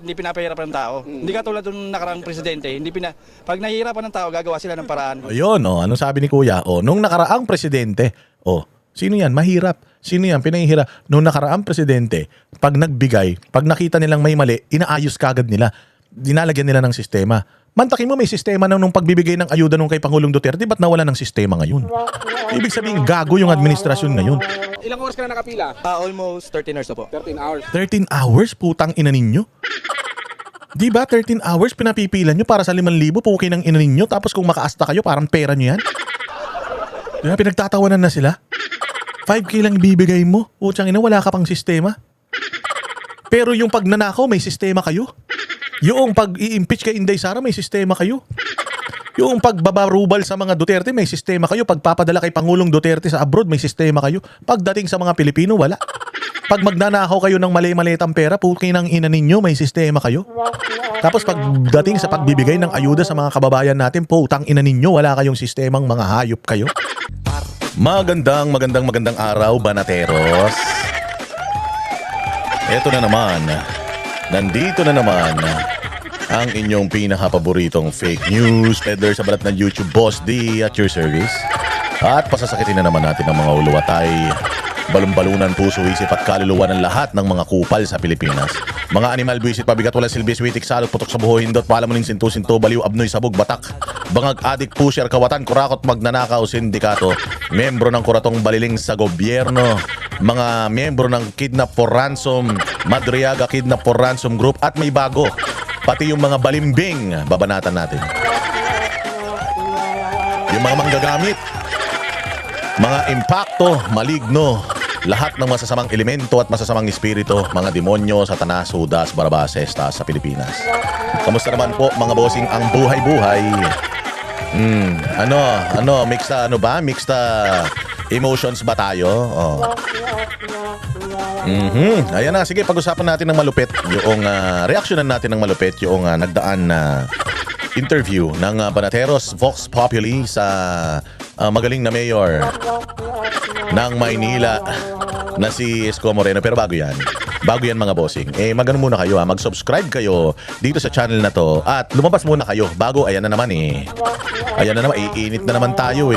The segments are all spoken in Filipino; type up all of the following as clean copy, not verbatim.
Hindi pinapahirapan ng tao. Hindi katulad ng nakarang presidente, pag nahihirapan ng tao, gagawa sila ng paraan. Ayun, ano sabi ni Kuya? Nung nakaraang presidente, sino yan? Mahirap. Sino yan? Pinahihirap. Nung nakaraang presidente, pag nagbigay, pag nakita nilang may mali, inaayos kagad nila. Dinalagyan nila ng sistema. Mantakin mo may sistema na nung pagbibigay ng ayuda nung kay Pangulong Duterte, ba't nawala ng sistema ngayon? Ibig sabihin, gago yung administrasyon ngayon. Ilang oras ka na nakapila? Almost 13 hours na po. 13 hours. 13 hours? Putang ina ninyo? Di ba 13 hours pinapipila nyo para sa 5,000 puki ng ina ninyo, tapos kung makaasta kayo parang pera nyo yan? Di ba pinagtatawanan na sila? 5K lang ibibigay mo. Putsang ina, wala ka pang sistema. Pero yung pagnanakaw, may sistema kayo. Yung pag-i-impeach kay Inday Sara, may sistema kayo. Yung pagbabarubal sa mga Duterte, may sistema kayo. Pagpapadala kay Pangulong Duterte sa abroad, may sistema kayo. Pagdating sa mga Pilipino, wala. Pag magnanakaw kayo ng mali-malitang pera, pukin ng ina ninyo, may sistema kayo. Tapos pagdating sa pagbibigay ng ayuda sa mga kababayan natin, putang ina ninyo, wala kayong sistemang mga hayop kayo. Magandang araw, Banateros. Eto na naman. Nandito na naman ang inyong pinaka-paboritong fake news peddler sa balat ng YouTube, Boss D at your service. At pasasakitin na naman natin ang mga uluwatay, balon-balunan, puso, isip at kaluluwa ng lahat ng mga kupal sa Pilipinas. Mga animal, buwisit, pabigat, wala silbi, switik, salot, putok sa buho, hindot, palamunin, sintu-sinto, baliw, abnoy, sabog, batak, bangag, adik, pusher, kawatan, kurakot, magnanakaw, sindikato, membro ng kuratong baliling sa gobyerno, mga miyembro ng Kidnap for Ransom, Madriaga Kidnap for Ransom Group, at may bago, pati yung mga balimbing, babanatan natin. Yung mga manggagamit, mga impacto, maligno, lahat ng masasamang elemento at masasamang espiritu, mga demonyo, satanas, Judas, Barabas, Estas sa Pilipinas. Kamusta naman po mga bossing ang buhay-buhay? Mixed emotions ba tayo? Ayan na, sige, pag-usapan natin ng malupit. Yung reaksyonan natin ng malupit, yung nagdaan na interview ng Banateros Vox Populi sa magaling na mayor ng Maynila na si Isko Moreno. Pero bago yan mga bossing, magano muna kayo, mag-subscribe kayo dito sa channel na to at lumabas muna kayo bago, ayan na naman, iinit na naman tayo.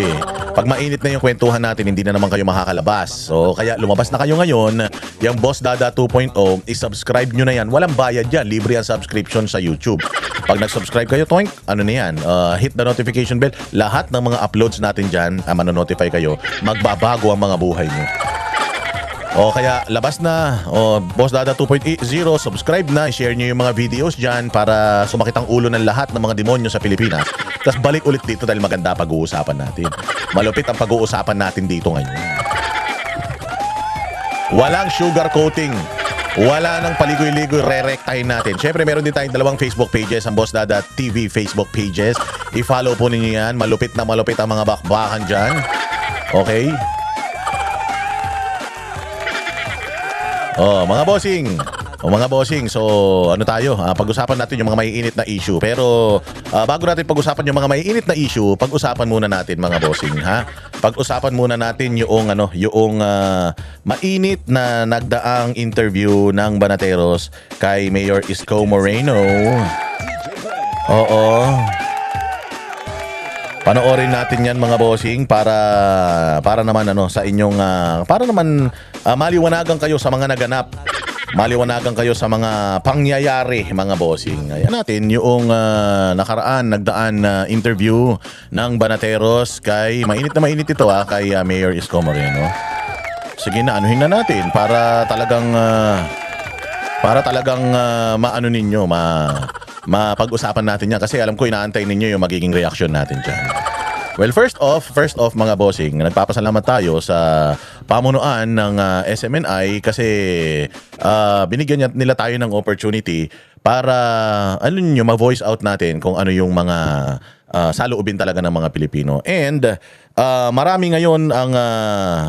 Pag mainit na yung kwentuhan natin, hindi na naman kayo makakalabas. So kaya lumabas na kayo ngayon, yung Boss Dada 2.0, i-subscribe nyo na yan. Walang bayad yan, libre ang subscription sa YouTube. Pag nag-subscribe kayo, toink, hit the notification bell. Lahat ng mga uploads natin dyan, manonotify kayo, magbabago ang mga buhay nyo. Kaya labas na, Boss Dada 2.0, subscribe na, share nyo yung mga videos dyan para sumakit ang ulo ng lahat ng mga demonyo sa Pilipinas. Tapos balik ulit dito dahil maganda pag-uusapan natin. Malupit ang pag-uusapan natin dito ngayon. Walang sugar coating. Wala nang paligoy-ligoy, re-rectahin natin. Siyempre, meron din tayong dalawang Facebook pages, ang Boss Dada TV Facebook pages. I-follow po ninyo yan. Malupit na malupit ang mga bakbakan dyan. Okay? Mga bossing, so ano tayo? Pag-usapan natin yung mga maiinit na issue. Pero bago natin pag-usapan yung mga maiinit na issue, pag-usapan muna natin mga bossing, ha? Pag-usapan muna natin yung mainit na nagdaang interview ng Banateros kay Mayor Isko Moreno. Oo. Panoorin natin yan mga bossing para naman sa inyong para naman maliwanagan kayo sa mga naganap. Maliwanagan kayo sa mga pangyayari mga bossing. Ayan natin yung nagdaan na interview ng Banateros kay mainit ito kay Mayor Isko Moreno. Sige na, anuhin na natin para talagang maano ninyo, mapag-usapan natin yan kasi alam ko inaantay ninyo yung magiging reaction natin dyan. Well, first off mga bossing, nagpapasalamat tayo sa pamunuan ng SMNI kasi binigyan nila tayo ng opportunity para ma-voice out natin kung ano yung mga saloobin talaga ng mga Pilipino. And marami ngayon ang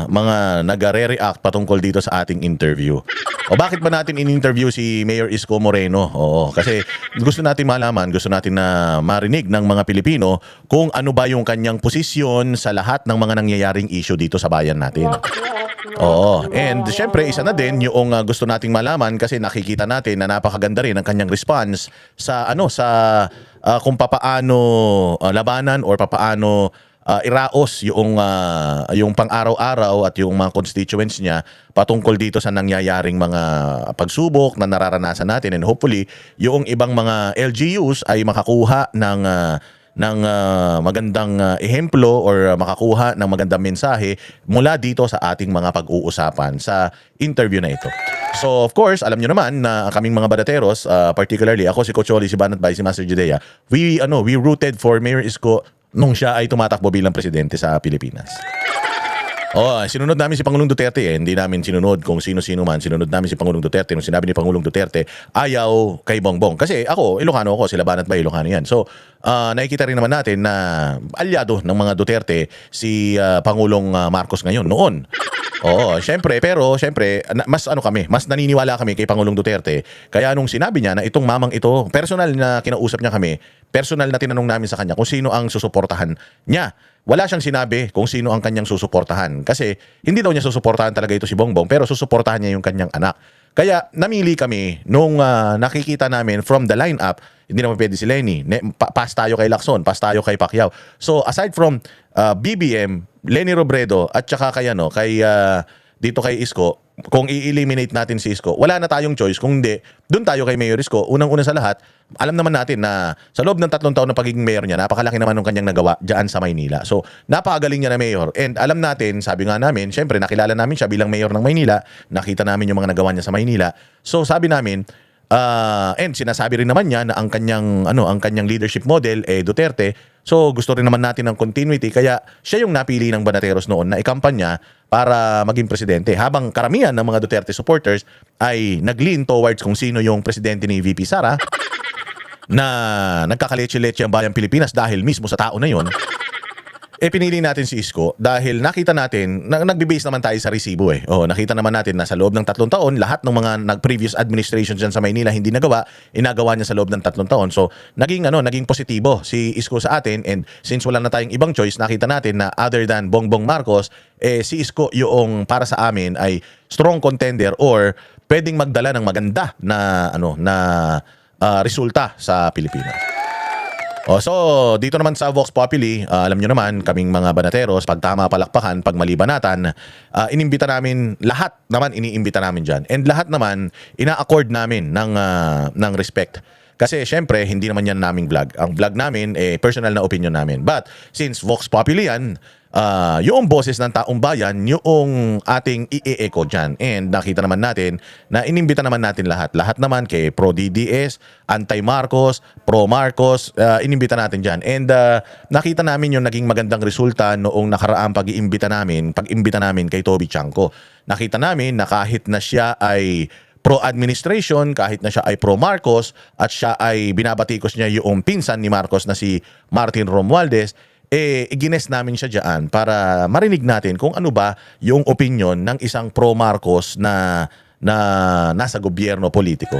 mga nagre-react patungkol dito sa ating interview. O bakit ba natin in-interview si Mayor Isko Moreno? Oo, kasi gusto natin malaman, gusto natin na marinig ng mga Pilipino kung ano ba yung kanyang posisyon sa lahat ng mga nangyayaring issue dito sa bayan natin. Oo, and syempre isa na din yung gusto nating malaman kasi nakikita natin na napakaganda rin ang kanyang response sa kung papaano labanan or papaano iraos yung pang-araw-araw at yung mga constituents niya patungkol dito sa nangyayaring mga pagsubok na nararanasan natin, and hopefully yung ibang mga LGUs ay makakuha ng magandang ehemplo or makakuha ng magandang mensahe mula dito sa ating mga pag-uusapan sa interview na ito. So of course, alam nyo naman na kaming mga badateros, particularly ako, si Coach Oli, si Banat Bay, si Master Judea, we rooted for Mayor Isko nung siya ay tumatakbo bilang presidente sa Pilipinas. Sinunod namin si Pangulong Duterte hindi namin sinunod kung sino-sino man. Sinunod namin si Pangulong Duterte nung sinabi ni Pangulong Duterte, ayaw kay Bongbong. Kasi ako, Ilocano ako, sila Banat Bay, Ilocano yan. So, nakikita rin naman natin na alyado ng mga Duterte si Pangulong Marcos ngayon, noon. Syempre, mas naniniwala kami kay Pangulong Duterte. Kaya nung sinabi niya na itong mamang ito, personal na kinausap niya kami, personal na tinanong namin sa kanya kung sino ang susuportahan niya. Wala siyang sinabi kung sino ang kanyang susuportahan. Kasi hindi daw niya susuportahan talaga ito si Bongbong, pero susuportahan niya yung kanyang anak. Kaya namili kami nung nakikita namin from the lineup, hindi naman pwede si Lenny. Pass tayo kay Lacson, pass tayo kay Pacquiao. So aside from BBM, Lenny Robredo at saka dito kay Isko, kung i-eliminate natin si Isko, wala na tayong choice. Kung hindi, doon tayo kay Mayor Isko. Unang-una sa lahat, alam naman natin na sa loob ng 3 taon na pagiging mayor niya, napakalaki naman ng kanyang nagawa dyan sa Maynila. So, napakagaling niya na mayor. And alam natin, sabi nga namin, syempre nakilala namin siya bilang mayor ng Maynila. Nakita namin yung mga nagawa niya sa Maynila. So, sabi namin, and sinasabi rin naman niya na ang kanyang leadership model Duterte. So gusto rin naman natin ng continuity, kaya siya yung napili ng Banateros noon na ikampanya para maging presidente. Habang karamihan ng mga Duterte supporters ay nag-lean towards kung sino yung presidente ni VP Sara na nagkakaleche-leche ang bayang Pilipinas dahil mismo sa tao na yon. Pinili natin si Isko dahil nakita natin, nagbe-base naman tayo sa resibo nakita naman natin na sa loob ng 3 taon, lahat ng mga previous administrations dyan sa Maynila hindi inagawa niya sa loob ng 3 taon. So, naging positibo si Isko sa atin, and since wala na tayong ibang choice, nakita natin na other than Bongbong Marcos, si Isko yung para sa amin ay strong contender or pwedeng magdala ng maganda na resulta sa Pilipinas. So, dito naman sa Vox Populi, alam nyo naman, kaming mga Banateros, pag tama palakpakan, pag mali banatan, inimbita namin, lahat naman iniimbita namin dyan. And lahat naman, ina-accord namin ng respect. Kasi syempre, hindi naman yan naming vlog. Ang vlog namin, personal na opinion namin. But, since Vox Populi yan, yung boses ng taong bayan, yung ating i-echo dyan. And nakita naman natin na inimbita naman natin lahat. Lahat naman kay pro-DDS, anti-Marcos, pro-Marcos, inimbita natin dyan. And nakita namin yung naging magandang resulta noong nakaraang pag-iimbita namin kay Toby Chanco. Nakita namin na kahit na siya ay pro-administration, kahit na siya ay pro-Marcos, at siya ay binabatikos niya yung pinsan ni Marcos na si Martin Romualdez, igines namin siya dyan para marinig natin kung ano ba yung opinion ng isang pro-Marcos na nasa gobyerno politiko.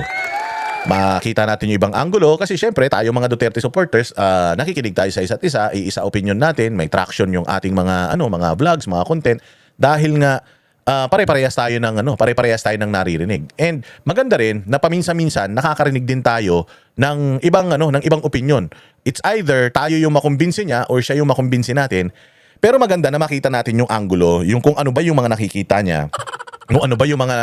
Makita natin yung ibang anggulo kasi syempre tayo mga Duterte supporters, nakikinig tayo sa isa't isa, iisa opinion natin, may traction yung ating mga vlogs, mga content, dahil nga pare-parehas tayo ng naririnig. And maganda rin na paminsan-minsan nakakarinig din tayo ng ibang opinion. It's either tayo yung makumbinsi niya or siya yung makumbinsi natin. Pero maganda na makita natin yung anggulo, yung kung ano ba yung mga nakikita niya. Kung ano ba yung mga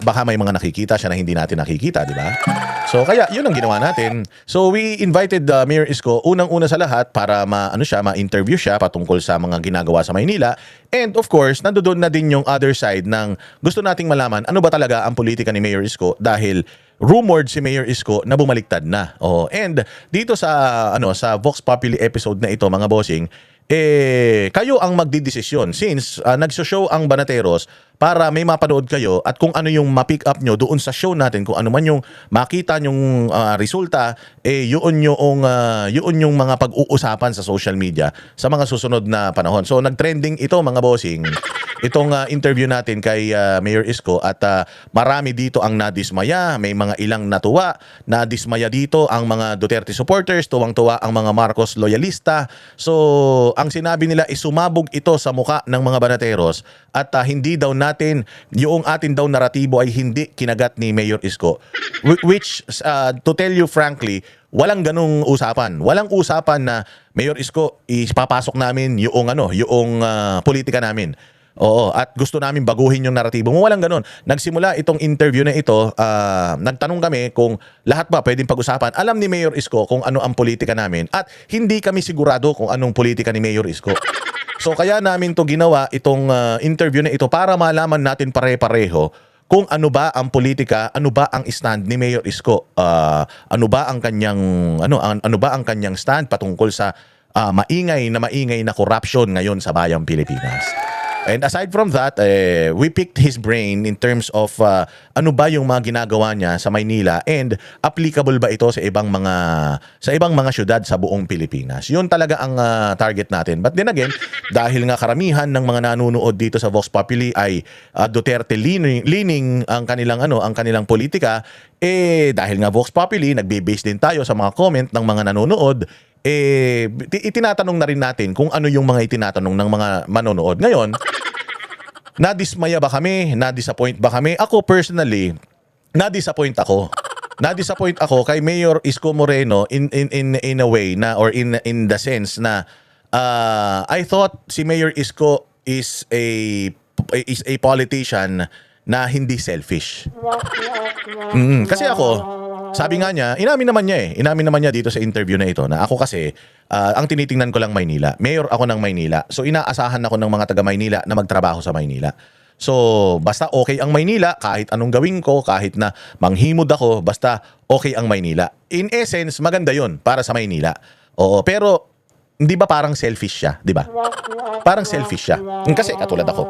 baka may mga nakikita siya na hindi natin nakikita, di ba? So kaya yun ang ginawa natin. So we invited Mayor Isko unang-una sa lahat para ma-interview siya patungkol sa mga ginagawa sa Maynila. And of course, nandoon na din yung other side ng gusto nating malaman ano ba talaga ang politika ni Mayor Isko, dahil rumored si Mayor Isko na bumaliktad na. Oh, and dito sa Vox Populi episode na ito, mga bossing, kayo ang magdidesisyon since nagso-show ang Banateros para may mapanood kayo at kung ano yung ma-pick up nyo doon sa show natin, kung ano man yung makita nyong resulta, yun yung mga pag-uusapan sa social media sa mga susunod na panahon. So nag-trending ito, mga bossing, itong interview natin kay Mayor Isko at marami dito ang nadismaya, may mga ilang natuwa, nadismaya dito ang mga Duterte supporters, tuwang-tuwa ang mga Marcos loyalista. So ang sinabi nila is sumabog ito sa muka ng mga Banateros at hindi daw natin, yung atin daw naratibo ay hindi kinagat ni Mayor Isko. Which, to tell you frankly, walang ganung usapan. Walang usapan na Mayor Isko, ipapasok namin yung politika namin. Oo, at gusto namin baguhin yung naratibo mo. Walang ganun. Nagsimula itong interview na ito, nagtanong kami kung lahat ba pwedeng pag-usapan. Alam ni Mayor Isko kung ano ang politika namin at hindi kami sigurado kung anong politika ni Mayor Isko. So kaya namin to ginawa itong interview na ito para malaman natin pare-pareho kung ano ba ang politika, ano ba ang stand ni Mayor Isko, ano ba ang kanyang stand patungkol sa maingay na corruption ngayon sa bayang Pilipinas. And aside from that, we picked his brain in terms of ano ba yung mga ginagawa niya sa Maynila and applicable ba ito sa ibang mga syudad sa buong Pilipinas. Yun talaga ang target natin. But then again, dahil nga karamihan ng mga nanonood dito sa Vox Populi ay Duterte leaning ang kanilang politika, dahil nga Vox Populi, nagbe-base din tayo sa mga comment ng mga nanonood, itinatanong na rin natin kung ano yung mga itinatanong ng mga manonood. Ngayon, nadismaya ba kami? Na-disappoint ba kami? Ako personally, na-disappoint ako. Na-disappoint ako kay Mayor Isko Moreno in a way na, or in the sense na I thought si Mayor Isko is a politician na hindi selfish. Kasi ako, sabi nga niya, inamin naman niya dito sa interview na ito na ako kasi ang tinitingnan ko lang Maynila. Mayor ako ng Maynila. So inaasahan ako ng mga taga Maynila na magtrabaho sa Maynila. So basta okay ang Maynila, kahit anong gawin ko, kahit na manghimod ako, basta okay ang Maynila. In essence, maganda 'yun para sa Maynila. Oo, pero hindi ba parang selfish siya, di ba? Parang selfish siya. Kasi katulad ako,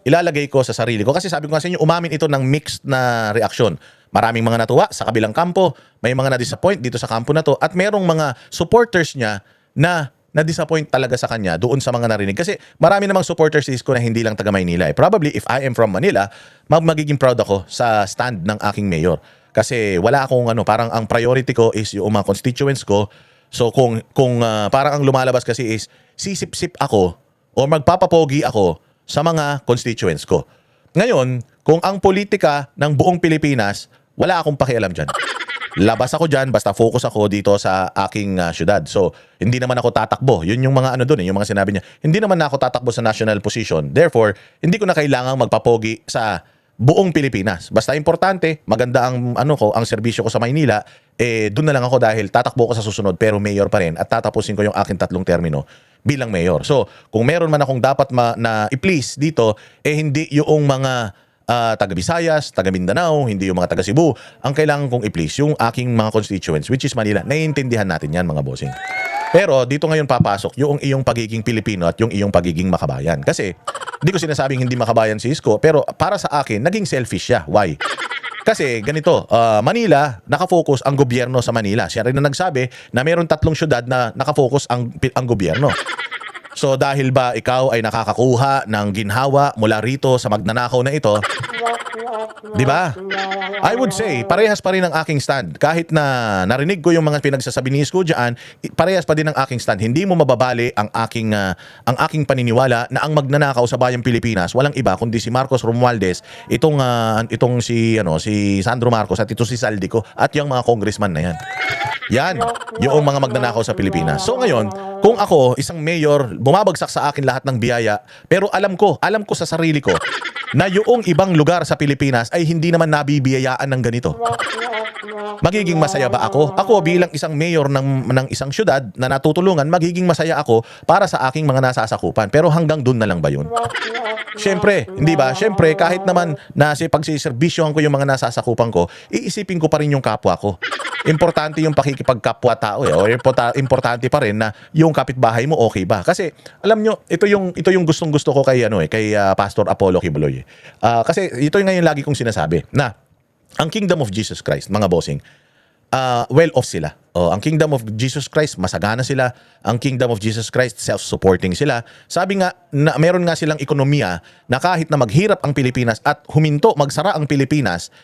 ilalagay ko sa sarili ko. Kasi sabi ko nga sa inyo, umamin ito ng mixed na reaksyon. Maraming mga natuwa sa kabilang kampo, may mga na-disappoint dito sa kampo na to, at merong mga supporters niya na na-disappoint talaga sa kanya doon sa mga narinig. Kasi marami namang supporters ni Isko na hindi lang taga Maynila. Probably if I am from Manila, magiging proud ako sa stand ng aking mayor. Kasi wala akong parang ang priority ko is yung mga constituents ko. So kung parang ang lumalabas kasi is sisip-sip ako o magpapapogi ako sa mga constituents ko. Ngayon, kung ang politika ng buong Pilipinas, wala akong pakialam dyan. Labas ako dyan, basta focus ako dito sa aking syudad. So, hindi naman ako tatakbo. Yun yung mga doon, yung mga sinabi niya. Hindi naman na ako tatakbo sa national position. Therefore, hindi ko na kailangang magpapogi sa buong Pilipinas. Basta importante, maganda ang ang serbisyo ko sa Maynila, doon na lang ako dahil tatakbo ko sa susunod pero mayor pa rin at tatapusin ko yung aking 3 termino bilang mayor. So, kung meron man akong dapat na i-please dito, hindi yung mga taga Visayas, taga Mindanao, hindi yung mga taga Cebu. Ang kailangan kong i-please yung aking mga constituents, which is Manila. Naiintindihan natin yan, mga bossing. Pero dito ngayon papasok yung iyong pagiging Pilipino at yung iyong pagiging makabayan. Kasi hindi ko sinasabing hindi makabayan si Isko, pero para sa akin, naging selfish siya. Why? Kasi ganito, Manila, nakafocus ang gobyerno sa Manila. Siya rin na nagsabi na mayroon 3 syudad na nakafocus ang gobyerno. So dahil ba ikaw ay nakakakuha ng ginhawa mula rito sa magnanakaw na ito, di ba? I would say, parehas pa rin ang aking stand. Kahit na narinig ko yung mga pinagsasabi ni Isko dyan, parehas pa din ang aking stand. Hindi mo mababali ang aking paniniwala na ang magnanakaw sa bayang Pilipinas, walang iba kundi si Marcos Romualdez, itong si Sandro Marcos at ito si Saldico at yung mga congressman na yan. Yan, yung mga magnanakaw sa Pilipinas. So ngayon, kung ako, isang mayor, bumabagsak sa akin lahat ng biyaya, pero alam ko sa sarili ko na yung ibang lugar sa Pilipinas ay hindi naman nabibiyayaan ng ganito. Magiging masaya ba ako? Ako bilang isang mayor ng isang syudad na natutulungan, magiging masaya ako para sa aking mga nasasakupan. Pero hanggang doon na lang ba yun? Siyempre, hindi ba? Siyempre, kahit naman na pagsiservisyohan ko yung mga nasasakupan ko, iisipin ko pa rin yung kapwa ko. Importante yung pakikipagkapwa-tao o importante pa rin na yung kapitbahay mo okay ba? Kasi alam nyo, ito yung gustong-gusto ko kay Pastor Apollo Kibuloy. Kasi ito yung ngayon lagi kong sinasabi na ang Kingdom of Jesus Christ, mga bossing, well off sila. Ang Kingdom of Jesus Christ, masagana sila. Ang Kingdom of Jesus Christ, self-supporting sila. Sabi nga, na meron nga silang ekonomiya na kahit na maghirap ang Pilipinas at huminto, magsara ang Pilipinas,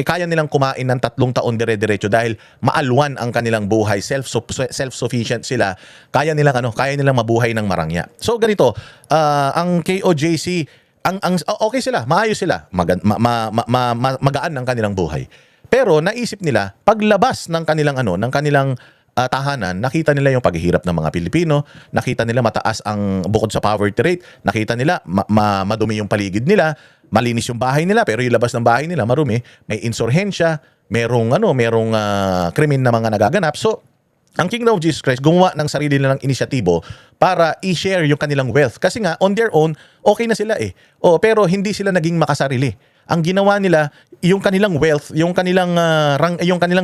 kaya nilang kumain ng 3 taon dire-diretso dahil maalwan ang kanilang buhay, self-sufficient sila. Kaya nilang mabuhay ng marangya. So ganito, ang KOJC, okay sila, maayos sila, magaan ang kanilang buhay. Pero naisip nila, paglabas ng kanilang tahanan, nakita nila yung paghihirap ng mga Pilipino, nakita nila mataas ang bukod sa poverty rate, nakita nila madumi yung paligid nila, malinis yung bahay nila pero yung labas ng bahay nila marumi, may insurhensya, merong krimen na mga nagaganap. So ang Kingdom of Jesus Christ gumawa ng sarili nilang inisyatibo para i-share yung kanilang wealth. Kasi nga, on their own, okay na sila pero hindi sila naging makasarili. Ang ginawa nila, yung kanilang wealth, yung kanilang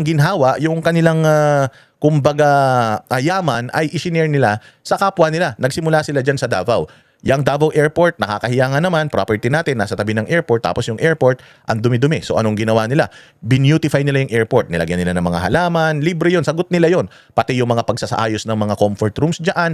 ginhawa, yung kanilang yaman ay isinare nila sa kapwa nila. Nagsimula sila dyan sa Davao. Yung Davao Airport, nakakahiya nga naman, property natin, nasa tabi ng airport, tapos yung airport, ang dumi-dumi. So anong ginawa nila? Beautify nila yung airport, nilagyan nila ng mga halaman, libre yon, sagot nila yon. Pati yung mga pagsasaayos ng mga comfort rooms dyan,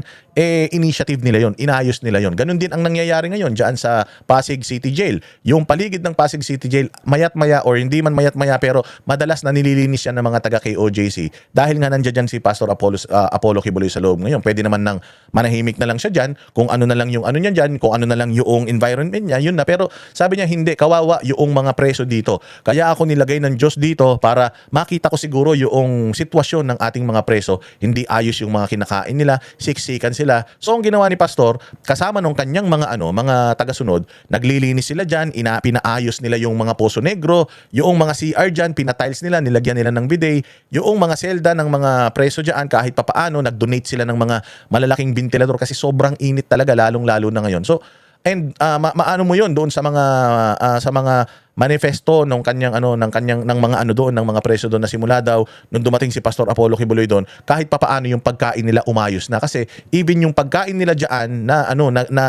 initiative nila yon, inayos nila yon. Ganun din ang nangyayari ngayon dyan sa Pasig City Jail. Yung paligid ng Pasig City Jail, mayat-maya or hindi man mayat-maya, pero madalas na nililinis yan ng mga taga KOJC. Dahil nga nandiyan dyan si Pastor Apollo Kibuloy sa loob ngayon. Pwede naman nang manahimik na lang siya dyan, kung ano na lang yung niya dyan, kung ano na lang yung environment niya, yun na. Pero sabi niya, hindi, kawawa yung mga preso dito. Kaya ako nilagay ng Diyos dito para makita ko siguro yung sitwasyon ng ating mga preso. Hindi ayos yung mga kinakain nila, siksikan sila. So ang ginawa ni Pastor, kasama nung kanyang mga tagasunod, naglilinis sila dyan, pinaayos nila yung mga Poso Negro, yung mga CR dyan, pinatiles nila, nilagyan nila ng bidet, yung mga selda ng mga preso dyan, kahit papaano, nag-donate sila ng mga malalaking ventilador kasi sobrang init talaga, lalong-lalo na ngayon. So, and maano mo 'yon doon sa mga manifesto ng mga preso doon na simula daw nung dumating si Pastor Apollo Kibuloy doon, kahit papaano yung pagkain nila umayos na kasi even yung pagkain nila diyan na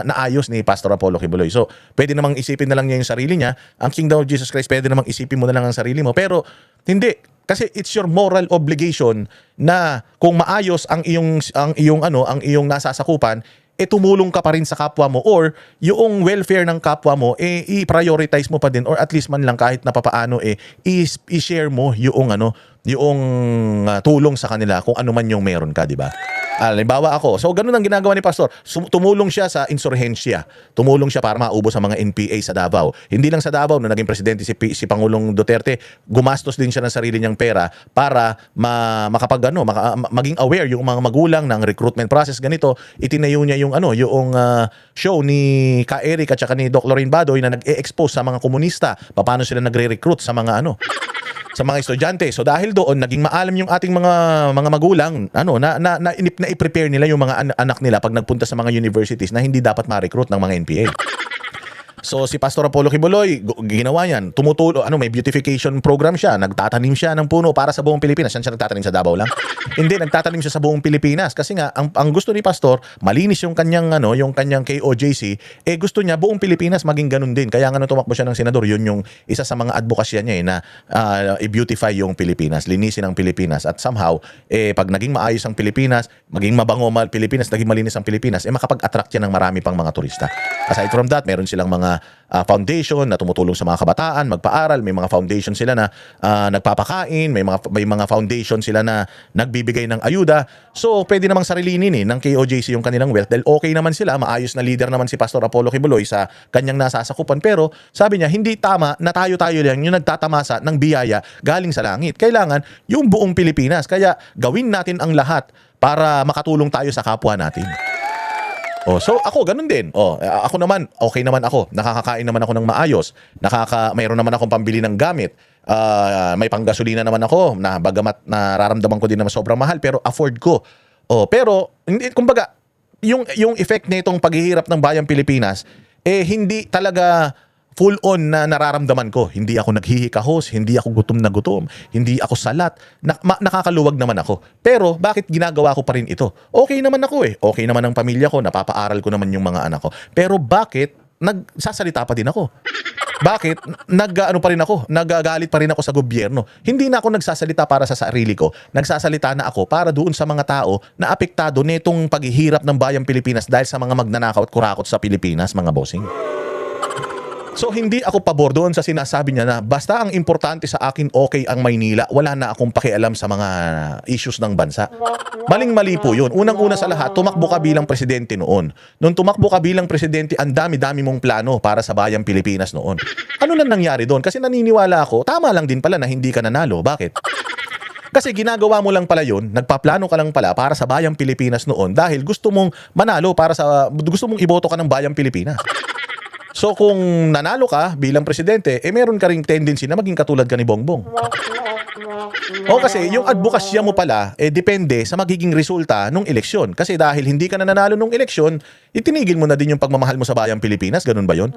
naayos ni Pastor Apollo Kibuloy. So, pwede namang isipin na lang niya yung sarili niya. Ang Kingdom of Jesus Christ, pwede namang isipin mo na lang ang sarili mo, pero hindi. Kasi it's your moral obligation na kung maayos ang iyong nasasakupan, tumulong ka pa rin sa kapwa mo or yung welfare ng kapwa mo i-prioritize mo pa din or at least man lang kahit na papaano i-share mo yung tulong sa kanila kung ano man yung meron ka, di ba? Halimbawa ako. So ganun ang ginagawa ni Pastor. Tumulong siya sa insurhensya. Tumulong siya para maubos sa mga NPA sa Davao. Hindi lang sa Davao, nung naging presidente si Pangulong Duterte, gumastos din siya ng sarili niyang pera para maging aware yung mga magulang ng recruitment process. Ganito, itinayo niya yung show ni Ka Eric at saka ni Doc Lorraine Badoy na nag-e-expose sa mga komunista, paano sila nagre-recruit sa mga sa mga estudyante. So dahil doon naging maalam yung ating mga magulang na i-prepare nila yung mga anak nila pag nagpunta sa mga universities na hindi dapat ma-recruit ng mga NPA. So si Pastor Apollo Kibuloy, ginawa yan. Tumutulong, may beautification program siya. Nagtatanim siya ng puno para sa buong Pilipinas. Saan siya nagtatanim, sa Davao lang? Hindi, nagtatanim siya sa buong Pilipinas. Kasi nga, ang gusto ni Pastor, malinis yung kanyang KOJC, gusto niya buong Pilipinas maging ganun din. Kaya nga nung tumakbo siya ng senador, yun yung isa sa mga advokasya niya na i-beautify yung Pilipinas, linisin ang Pilipinas. At somehow, pag naging maayos ang Pilipinas, maging mabango Pilipinas, naging malinis ang Pilipinas, makapag-attract yan ng marami pang mga turista. Aside from that, meron silang mga foundation na tumutulong sa mga kabataan magpaaral, may mga foundation sila na nagpapakain, may mga foundation sila na nagbibigay ng ayuda. So pwede namang sarilinin ng KOJC yung kanilang wealth dahil okay naman sila, maayos na leader naman si Pastor Apollo Kibuloy sa kanyang nasasakupan, pero sabi niya hindi tama na tayo lang yung nagtatamasa ng biyaya galing sa langit. Kailangan yung buong Pilipinas, kaya gawin natin ang lahat para makatulong tayo sa kapwa natin. So ako ganun din. Ako naman, okay naman ako. Nakakakain naman ako ng maayos. Mayroon naman akong pambili ng gamit. May panggasolina naman ako na bagamat nararamdaman ko din na sobrang mahal pero afford ko. Pero hindi, kumbaga yung effect nitong paghihirap ng bayang Pilipinas hindi talaga full on na nararamdaman ko. Hindi ako naghihikahos, hindi ako gutom na gutom, hindi ako salat. Nakakaluwag naman ako. Pero bakit ginagawa ko pa rin ito? Okay naman ako Okay naman ang pamilya ko, napapaaral ko naman yung mga anak ko. Pero bakit nagsasalita pa din ako? Bakit nag-ano pa rin ako? Nagagalit pa rin ako sa gobyerno? Hindi na ako nagsasalita para sa sarili ko. Nagsasalita na ako para doon sa mga tao na apektado nitong paghihirap ng bayang Pilipinas dahil sa mga magnanakaw at kurakot sa Pilipinas, mga bossing. So hindi ako pabor doon sa sinasabi niya na basta ang importante sa akin okay ang Maynila, wala na akong pakialam sa mga issues ng bansa. Maling-mali po yun. Unang-una sa lahat, tumakbo ka bilang presidente noon. Nung tumakbo ka bilang presidente, ang dami-dami mong plano para sa bayang Pilipinas noon. Ano na nangyari doon? Kasi naniniwala ako, tama lang din pala na hindi ka nanalo. Bakit? Kasi ginagawa mo lang pala yun, nagpaplano ka lang pala para sa bayang Pilipinas noon dahil gusto mong manalo gusto mong iboto ka ng bayang Pilipinas. So kung nanalo ka bilang presidente, meron ka ring tendency na maging katulad ka ni Bongbong. Kasi yung advokasya mo pala, depende sa magiging resulta ng eleksyon. Kasi dahil hindi ka na nanalo ng eleksyon, itinigil mo na din yung pagmamahal mo sa bayang Pilipinas, ganun ba yun?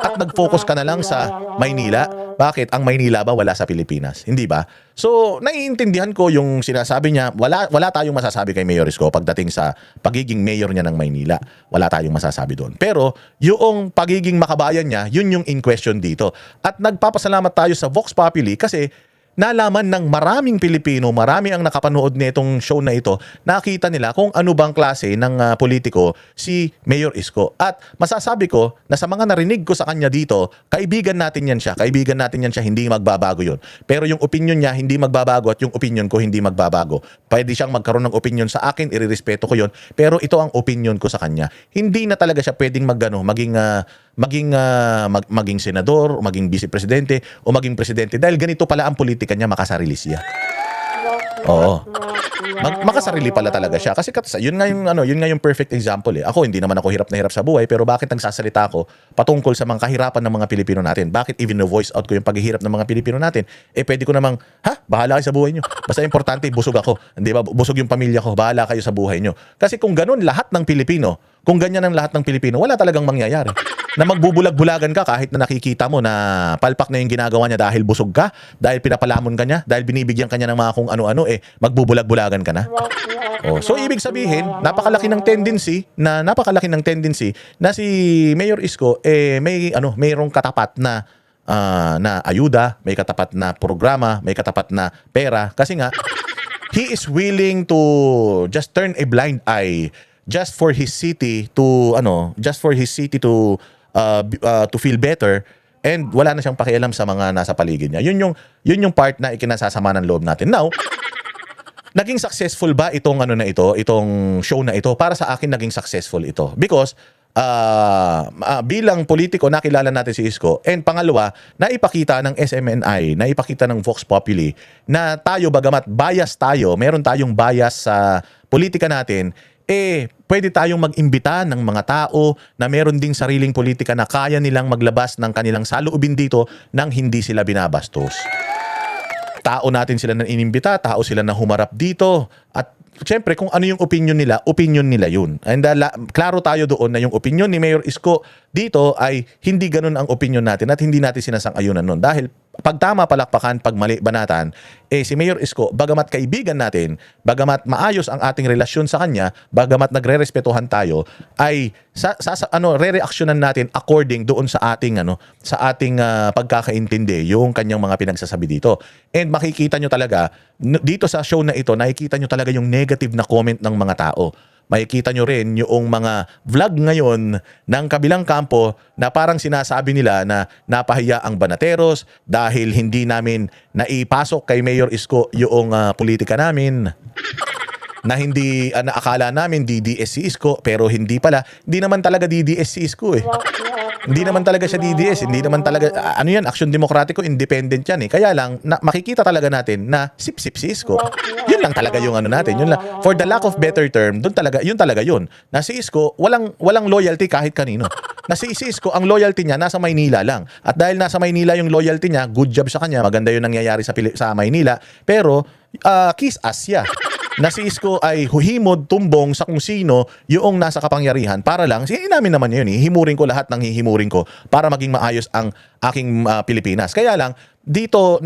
At nag-focus ka na lang sa Maynila. Bakit? Ang Maynila ba wala sa Pilipinas? Hindi ba? So, naiintindihan ko yung sinasabi niya, wala tayong masasabi kay Mayor Isko pagdating sa pagiging mayor niya ng Maynila. Wala tayong masasabi doon. Pero, yung pagiging makabayan niya, yun yung in question dito. At nagpapasalamat tayo sa Vox Populi kasi nalaman ng maraming Pilipino, marami ang nakapanood nitong show na ito, nakita nila kung ano bang klase ng politiko si Mayor Isko. At masasabi ko na sa mga narinig ko sa kanya dito, kaibigan natin yan siya, hindi magbabago yun. Pero yung opinion niya hindi magbabago at yung opinion ko hindi magbabago. Pwede siyang magkaroon ng opinion sa akin, irerespeto ko yun, pero ito ang opinion ko sa kanya. Hindi na talaga siya pwedeng maging senador, o maging vice-presidente, o maging presidente dahil ganito pala ang politika niya, makasarili siya. Makasarili pala talaga siya. Kasi yun nga yung perfect example Ako, hindi naman ako hirap na hirap sa buhay, pero bakit nagsasalita ako patungkol sa mga kahirapan ng mga Pilipino natin? Bakit even no voice out ko yung paghihirap ng mga Pilipino natin? Pwede ko namang, bahala kayo sa buhay nyo. Basta importante, busog ako. Hindi ba? Busog yung pamilya ko. Bahala kayo sa buhay nyo. Kasi kung ganun lahat ng Pilipino, kung ganyan ang lahat ng Pilipino, wala talagang mangyayari. Na magbubulag-bulagan ka kahit na nakikita mo na palpak na yung ginagawa niya dahil busog ka, dahil pinapalamon ka niya, dahil binibigyan ka niya ng mga kung ano-ano, magbubulag-bulagan ka na. So ibig sabihin, napakalaki ng tendency na si Mayor Isko mayroong katapat na ayuda, may katapat na programa, may katapat na pera kasi nga he is willing to just turn a blind eye just for his city to feel better, and wala na siyang pakialam sa mga nasa paligid niya. Yun yung part na ikinasasama ng loob natin. Now, naging successful ba itong show na ito? Para sa akin naging successful ito because bilang politiko nakilala natin si Isko, and pangalawa, naipakita ng SMNI, naipakita ng Vox Populi na tayo, bagamat bias tayo, meron tayong bias sa politika natin, pwede tayong mag-imbita ng mga tao na meron ding sariling politika na kaya nilang maglabas ng kanilang saloobin dito nang hindi sila binabastos. Tao natin sila na inimbita, tao sila na humarap dito. At syempre, kung ano yung opinion nila yun. And klaro tayo doon na yung opinion ni Mayor Isko dito ay hindi ganun ang opinion natin at hindi natin sinasang-ayunan nun. Dahil pag tama palakpakan, pag mali banatan, si Mayor Isko, bagamat kaibigan natin, bagamat maayos ang ating relasyon sa kanya, bagamat nagre-respetuhan tayo, ay re-reactionan natin according doon sa ating pagkakaintindi yung kanyang mga pinagsasabi dito. And makikita nyo talaga dito sa show na ito, nakikita nyo talaga yung negative na comment ng mga tao. Makikita nyo rin yung mga vlog ngayon ng kabilang kampo na parang sinasabi nila na napahiya ang Banateros dahil hindi namin naipasok kay Mayor Isko yung politika namin. Na hindi, akala namin DDS si Isko, pero hindi pala. Hindi naman talaga DDS si Isko Hindi naman talaga siya DDS. Hindi naman talaga, Aksyon Demokratiko, independent yan Kaya lang, makikita talaga natin na sip-sip si Isko. Yun Yun lang talaga yung ano natin. Yun lang. For the lack of better term, yun talaga yun. Na si Isko, walang loyalty kahit kanino. Na si Isko, ang loyalty niya nasa Maynila lang. At dahil nasa Maynila yung loyalty niya, good job sa kanya, maganda yung nangyayari sa Maynila. Pero, kiss Asya. Na si Isko ay huhimod, tumbong sa kung sino yung nasa kapangyarihan para lang, inamin naman yun hihimurin ko lahat ng hihimurin ko para maging maayos ang aking Pilipinas. Kaya lang, dito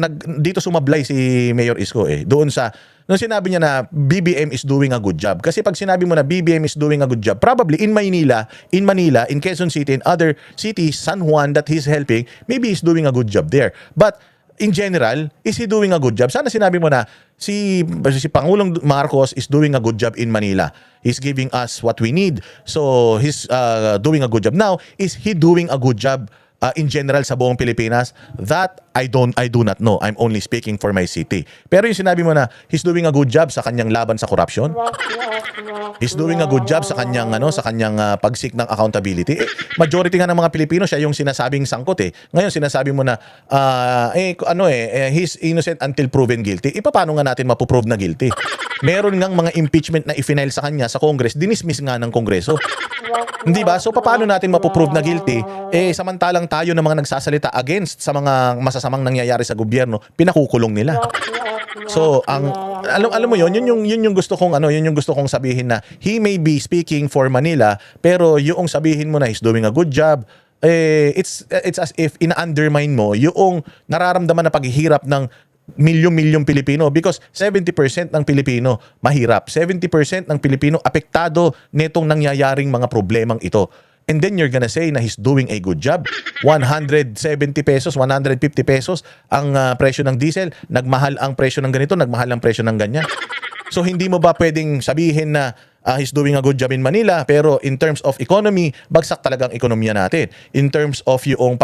sumablay si Mayor Isko doon sa nung sinabi niya na BBM is doing a good job. Kasi pag sinabi mo na BBM is doing a good job, probably in Manila, in Quezon City, in other cities, San Juan that he's helping, maybe he's doing a good job there. But in general, is he doing a good job? Sana sinabi mo na si Pangulong Marcos is doing a good job in Manila. He's giving us what we need. So he's doing a good job. Now, is he doing a good job in general sa buong Pilipinas? That I do not know. I'm only speaking for my city. Pero yung sinabi mo na he's doing a good job sa kanyang laban sa korupsyon. He's doing a good job sa kanyang pagsik ng accountability. Majority nga ng mga Pilipino siya yung sinasabing sangkot Ngayon sinasabi mo na he's innocent until proven guilty. Paano nga natin mapoprove na guilty? Meron ngang mga impeachment na i-file sa kanya sa Congress, dinismiss nga ng Kongreso. Hindi ba? So paano natin mapoprove na guilty? Samantalang tayo na mga nagsasalita against sa mga masasamang nangyayari sa gobyerno, pinakukulong nila. So, alam mo yun yung gusto kong sabihin na he may be speaking for Manila, pero yung sabihin mo na he's doing a good job, it's as if ina-undermine mo yung nararamdaman na paghihirap ng milyong-milyong Pilipino because 70% ng Pilipino mahirap. 70% ng Pilipino apektado nitong nangyayaring mga problemang ito. And then you're gonna say na he's doing a good job. 170 pesos, 150 pesos ang presyo ng diesel. Nagmahal ang presyo ng ganito, nagmahal ang presyo ng ganyan. So hindi mo ba pwedeng sabihin na he's doing a good job in Manila, pero in terms of economy, bagsak talagang ekonomiya natin. In terms of yung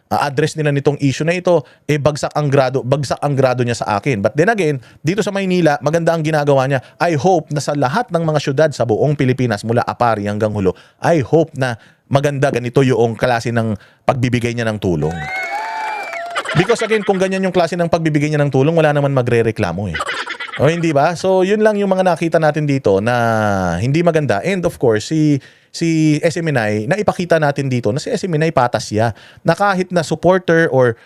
address nila nitong issue na ito, bagsak ang grado niya sa akin. But then again, dito sa Maynila, maganda ang ginagawa niya. I hope na sa lahat ng mga syudad sa buong Pilipinas, mula Apari hanggang Hulo, I hope na maganda ganito yung klase ng pagbibigay niya ng tulong. Because again, kung ganyan yung klase ng pagbibigay niya ng tulong, wala naman magrereklamo O hindi ba? So yun lang yung mga nakita natin dito na hindi maganda. And of course, si SMNI, naipakita natin dito na si SMNI patas siya. Na kahit na supporter or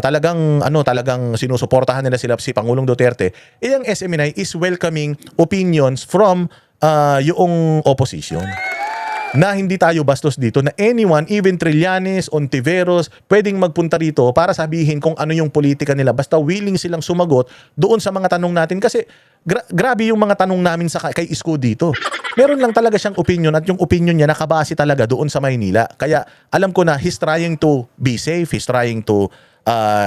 talagang sinusuportahan nila si Pangulong Duterte, ang SMNI is welcoming opinions from yung opposition. Na hindi tayo bastos dito, na anyone, even Trillanes, Ontiveros, pwedeng magpunta rito para sabihin kung ano yung politika nila. Basta willing silang sumagot doon sa mga tanong natin. Kasi grabe yung mga tanong namin kay Isko dito. Meron lang talaga siyang opinion at yung opinion niya nakabase talaga doon sa Maynila. Kaya alam ko na he's trying to be safe, he's trying to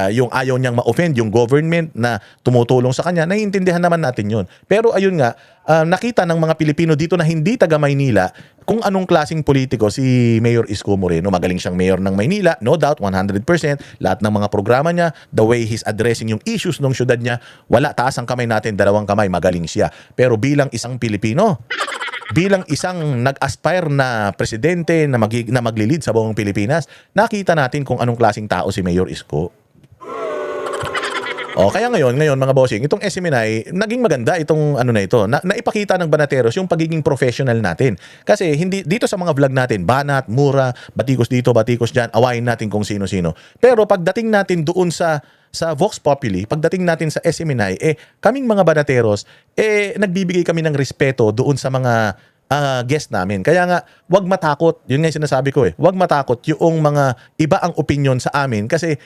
yung ayaw niyang ma-offend yung government na tumutulong sa kanya, naiintindihan naman natin yun. Pero ayun nga, nakita ng mga Pilipino dito na hindi taga Maynila kung anong klaseng politiko si Mayor Isko Moreno. Magaling siyang mayor ng Maynila, no doubt, 100%. Lahat ng mga programa niya, the way he's addressing yung issues ng syudad niya, wala, taas ang kamay natin, dalawang kamay, magaling siya. Pero bilang isang Pilipino, bilang isang nag-aspire na presidente na maglilid sa buong Pilipinas, nakita natin kung anong klaseng tao si Mayor Isko. Kaya ngayon mga bossing, itong SMNI, naging maganda itong na ito. Naipakita ng Banateros yung pagiging professional natin. Kasi hindi dito sa mga vlog natin, banat, mura, batikos dito, batikos diyan, awayin natin kung sino-sino. Pero pagdating natin doon sa Vox Populi, pagdating natin sa SMNI, kaming mga Banateros, nagbibigay kami ng respeto doon sa mga guest namin. Kaya nga, wag matakot. Yun nga yung sinasabi ko wag matakot yung mga iba ang opinion sa amin kasi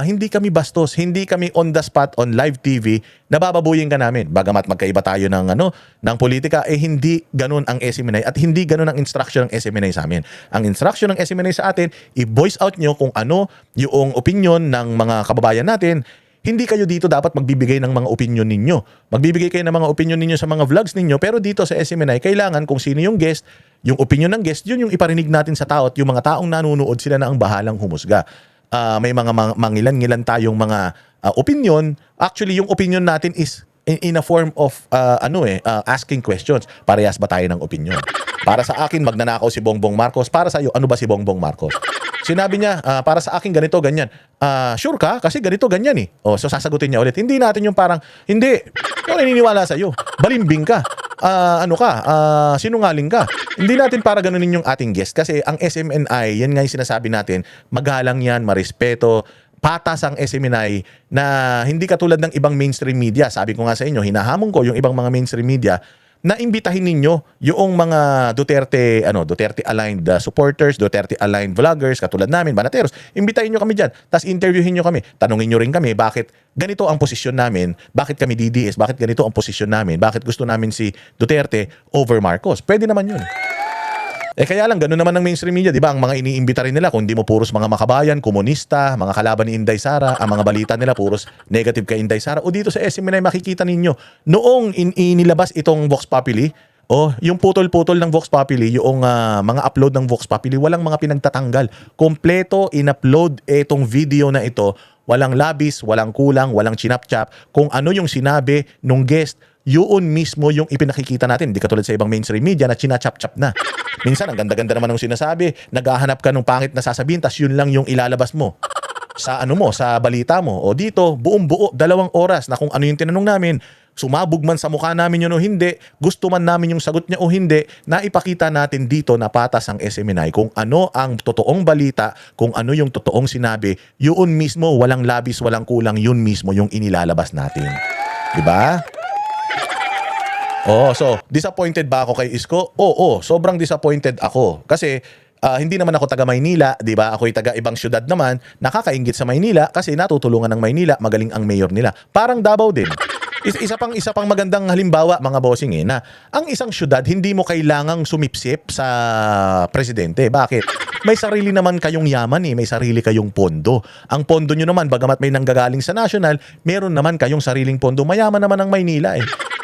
hindi kami bastos, hindi kami on the spot on live TV, nabababuyin ka namin. Bagamat magkaiba tayo ng politika, hindi ganun ang SMNI at hindi ganun ang instruction ng SMNI sa amin. Ang instruction ng SMNI sa atin, i-voice out nyo kung ano yung opinion ng mga kababayan natin. Hindi kayo dito dapat magbibigay ng mga opinion ninyo. Magbibigay kayo ng mga opinion ninyo sa mga vlogs ninyo, pero dito sa SMNI, kailangan kung sino yung guest, yung opinion ng guest, yun yung iparinig natin sa tao at yung mga taong nanonood, sila na ang bahalang humusga. May mga mangilan-ngilan tayong mga opinion. Actually, yung opinion natin is in a form of asking questions. Parehas ba tayo ng opinion? Para sa akin, magnanakaw si Bongbong Marcos. Para sa iyo, ano ba si Bongbong Marcos? Sinabi niya, para sa akin ganito, ganyan. Sure ka? Kasi ganito, ganyan eh. O, so sasagutin niya ulit. Hindi natin yung parang, hindi. Yung naniniwala sa'yo. Balimbing ka. Sinungaling ka. Hindi natin para ganunin yung ating guest. Kasi ang SMNI, yan nga yung sinasabi natin, magalang yan, marespeto, patas ang SMNI na hindi katulad ng ibang mainstream media. Sabi ko nga sa inyo, hinahamon ko yung ibang mga mainstream media na imbitahin ninyo yung mga Duterte aligned supporters, Duterte aligned vloggers katulad namin, Banateros. Imbitahin nyo kami diyan. Tapos interviewin nyo kami. Tanungin nyo rin kami bakit ganito ang posisyon namin, bakit kami DDS, bakit ganito ang posisyon namin, bakit gusto namin si Duterte over Marcos. Pwede naman yun. Kaya lang, gano'n naman ng mainstream media, di ba? Ang mga iniimbita rin nila, kung di mo puros mga makabayan, komunista, mga kalaban ni Inday Sara, ang mga balita nila puros negative kay Inday Sara. O dito sa SMNI makikita ninyo, noong inilabas itong Vox Populi, yung putol-putol ng Vox Populi, yung mga upload ng Vox Populi, walang mga pinagtatanggal. Kompleto in-upload itong video na ito, walang labis, walang kulang, walang chinap-chap. Kung ano yung sinabi nung guest, yun mismo yung ipinakikita natin. Hindi katulad sa ibang mainstream media na chinachap-chap na. Minsan, ang ganda-ganda naman ng sinasabi, naghahanap ka ng pangit na sasabihin, tas yun lang yung ilalabas mo sa sa balita mo. O dito, buong-buo, 2 oras na kung ano yung tinanong namin, sumabog man sa mukha namin yun o hindi, gusto man namin yung sagot niya o hindi, naipakita natin dito na patas ang SMNI kung ano ang totoong balita, kung ano yung totoong sinabi, yun mismo, walang labis, walang kulang, yun mismo yung inilalabas natin. Diba? So disappointed ba ako kay Isko? Oo, sobrang disappointed ako. Kasi hindi naman ako taga Maynila, 'di ba? Ako'y taga ibang syudad naman, nakakainggit sa Maynila kasi natutulungan ng Maynila, magaling ang mayor nila. Parang Davao din. Isa pang magandang halimbawa mga bossing na ang isang syudad hindi mo kailangang sumipsip sa presidente. Bakit? May sarili naman kayong yaman may sarili kayong pondo. Ang pondo nyo naman, bagamat may nanggagaling sa national, meron naman kayong sariling pondo. Mayaman naman ang Maynila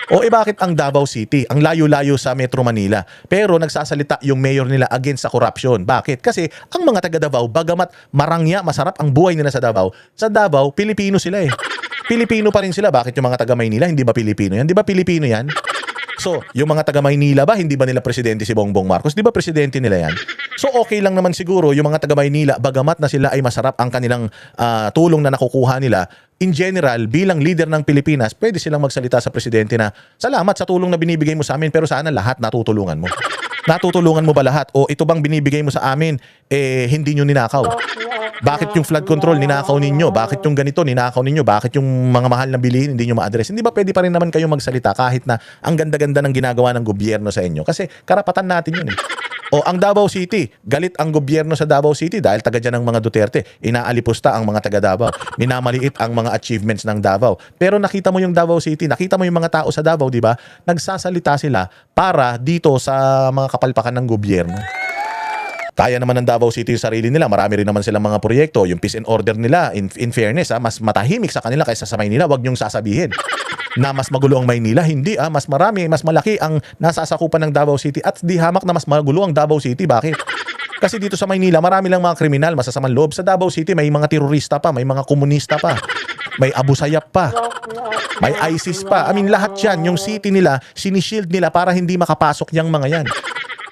bakit ang Davao City? Ang layo-layo sa Metro Manila. Pero nagsasalita yung mayor nila against sa corruption. Bakit? Kasi ang mga taga Davao, bagamat marangya, masarap ang buhay nila sa Davao, Pilipino sila Pilipino pa rin sila. Bakit yung mga taga Maynila, hindi ba Pilipino yan? Di ba Pilipino yan? So, yung mga taga Maynila ba, hindi ba nila presidente si Bongbong Marcos? Di ba presidente nila yan? So, okay lang naman siguro yung mga taga Maynila, bagamat na sila ay masarap ang kanilang tulong na nakukuha nila. In general, bilang leader ng Pilipinas, pwede silang magsalita sa presidente na, salamat sa tulong na binibigay mo sa amin, pero sana lahat natutulungan mo. Natutulungan mo ba lahat? O ito bang binibigay mo sa amin, hindi nyo ninakaw? Bakit yung flood control ninakaw ninyo? Bakit yung ganito ninakaw ninyo? Bakit yung mga mahal na bilihin hindi nyo ma-address? Hindi ba pwede pa rin naman kayo magsalita kahit na ang ganda-ganda ng ginagawa ng gobyerno sa inyo? Kasi karapatan natin yun ang Davao City, galit ang gobyerno sa Davao City dahil taga dyan ng mga Duterte. Inaalipusta ang mga taga Davao. Minamaliit ang mga achievements ng Davao. Pero nakita mo yung Davao City, nakita mo yung mga tao sa Davao, di ba? Nagsasalita sila para dito sa mga kapalpakan ng gobyerno. Kaya naman ng Davao City yung sarili nila. Marami rin naman silang mga proyekto. Yung peace and order nila, in fairness, mas matahimik sa kanila kaysa sa Maynila. Huwag niyong sasabihin na mas magulo ang Maynila. Hindi mas marami, mas malaki ang nasasakupan ng Davao City. At di hamak na mas magulo ang Davao City. Bakit? Kasi dito sa Maynila, marami lang mga kriminal, masasamang loob. Sa Davao City, may mga terorista pa, may mga komunista pa, may Abu Sayyaf pa, may ISIS pa. I mean, lahat yan, yung city nila, sinishield nila para hindi makapasok yung mga yan.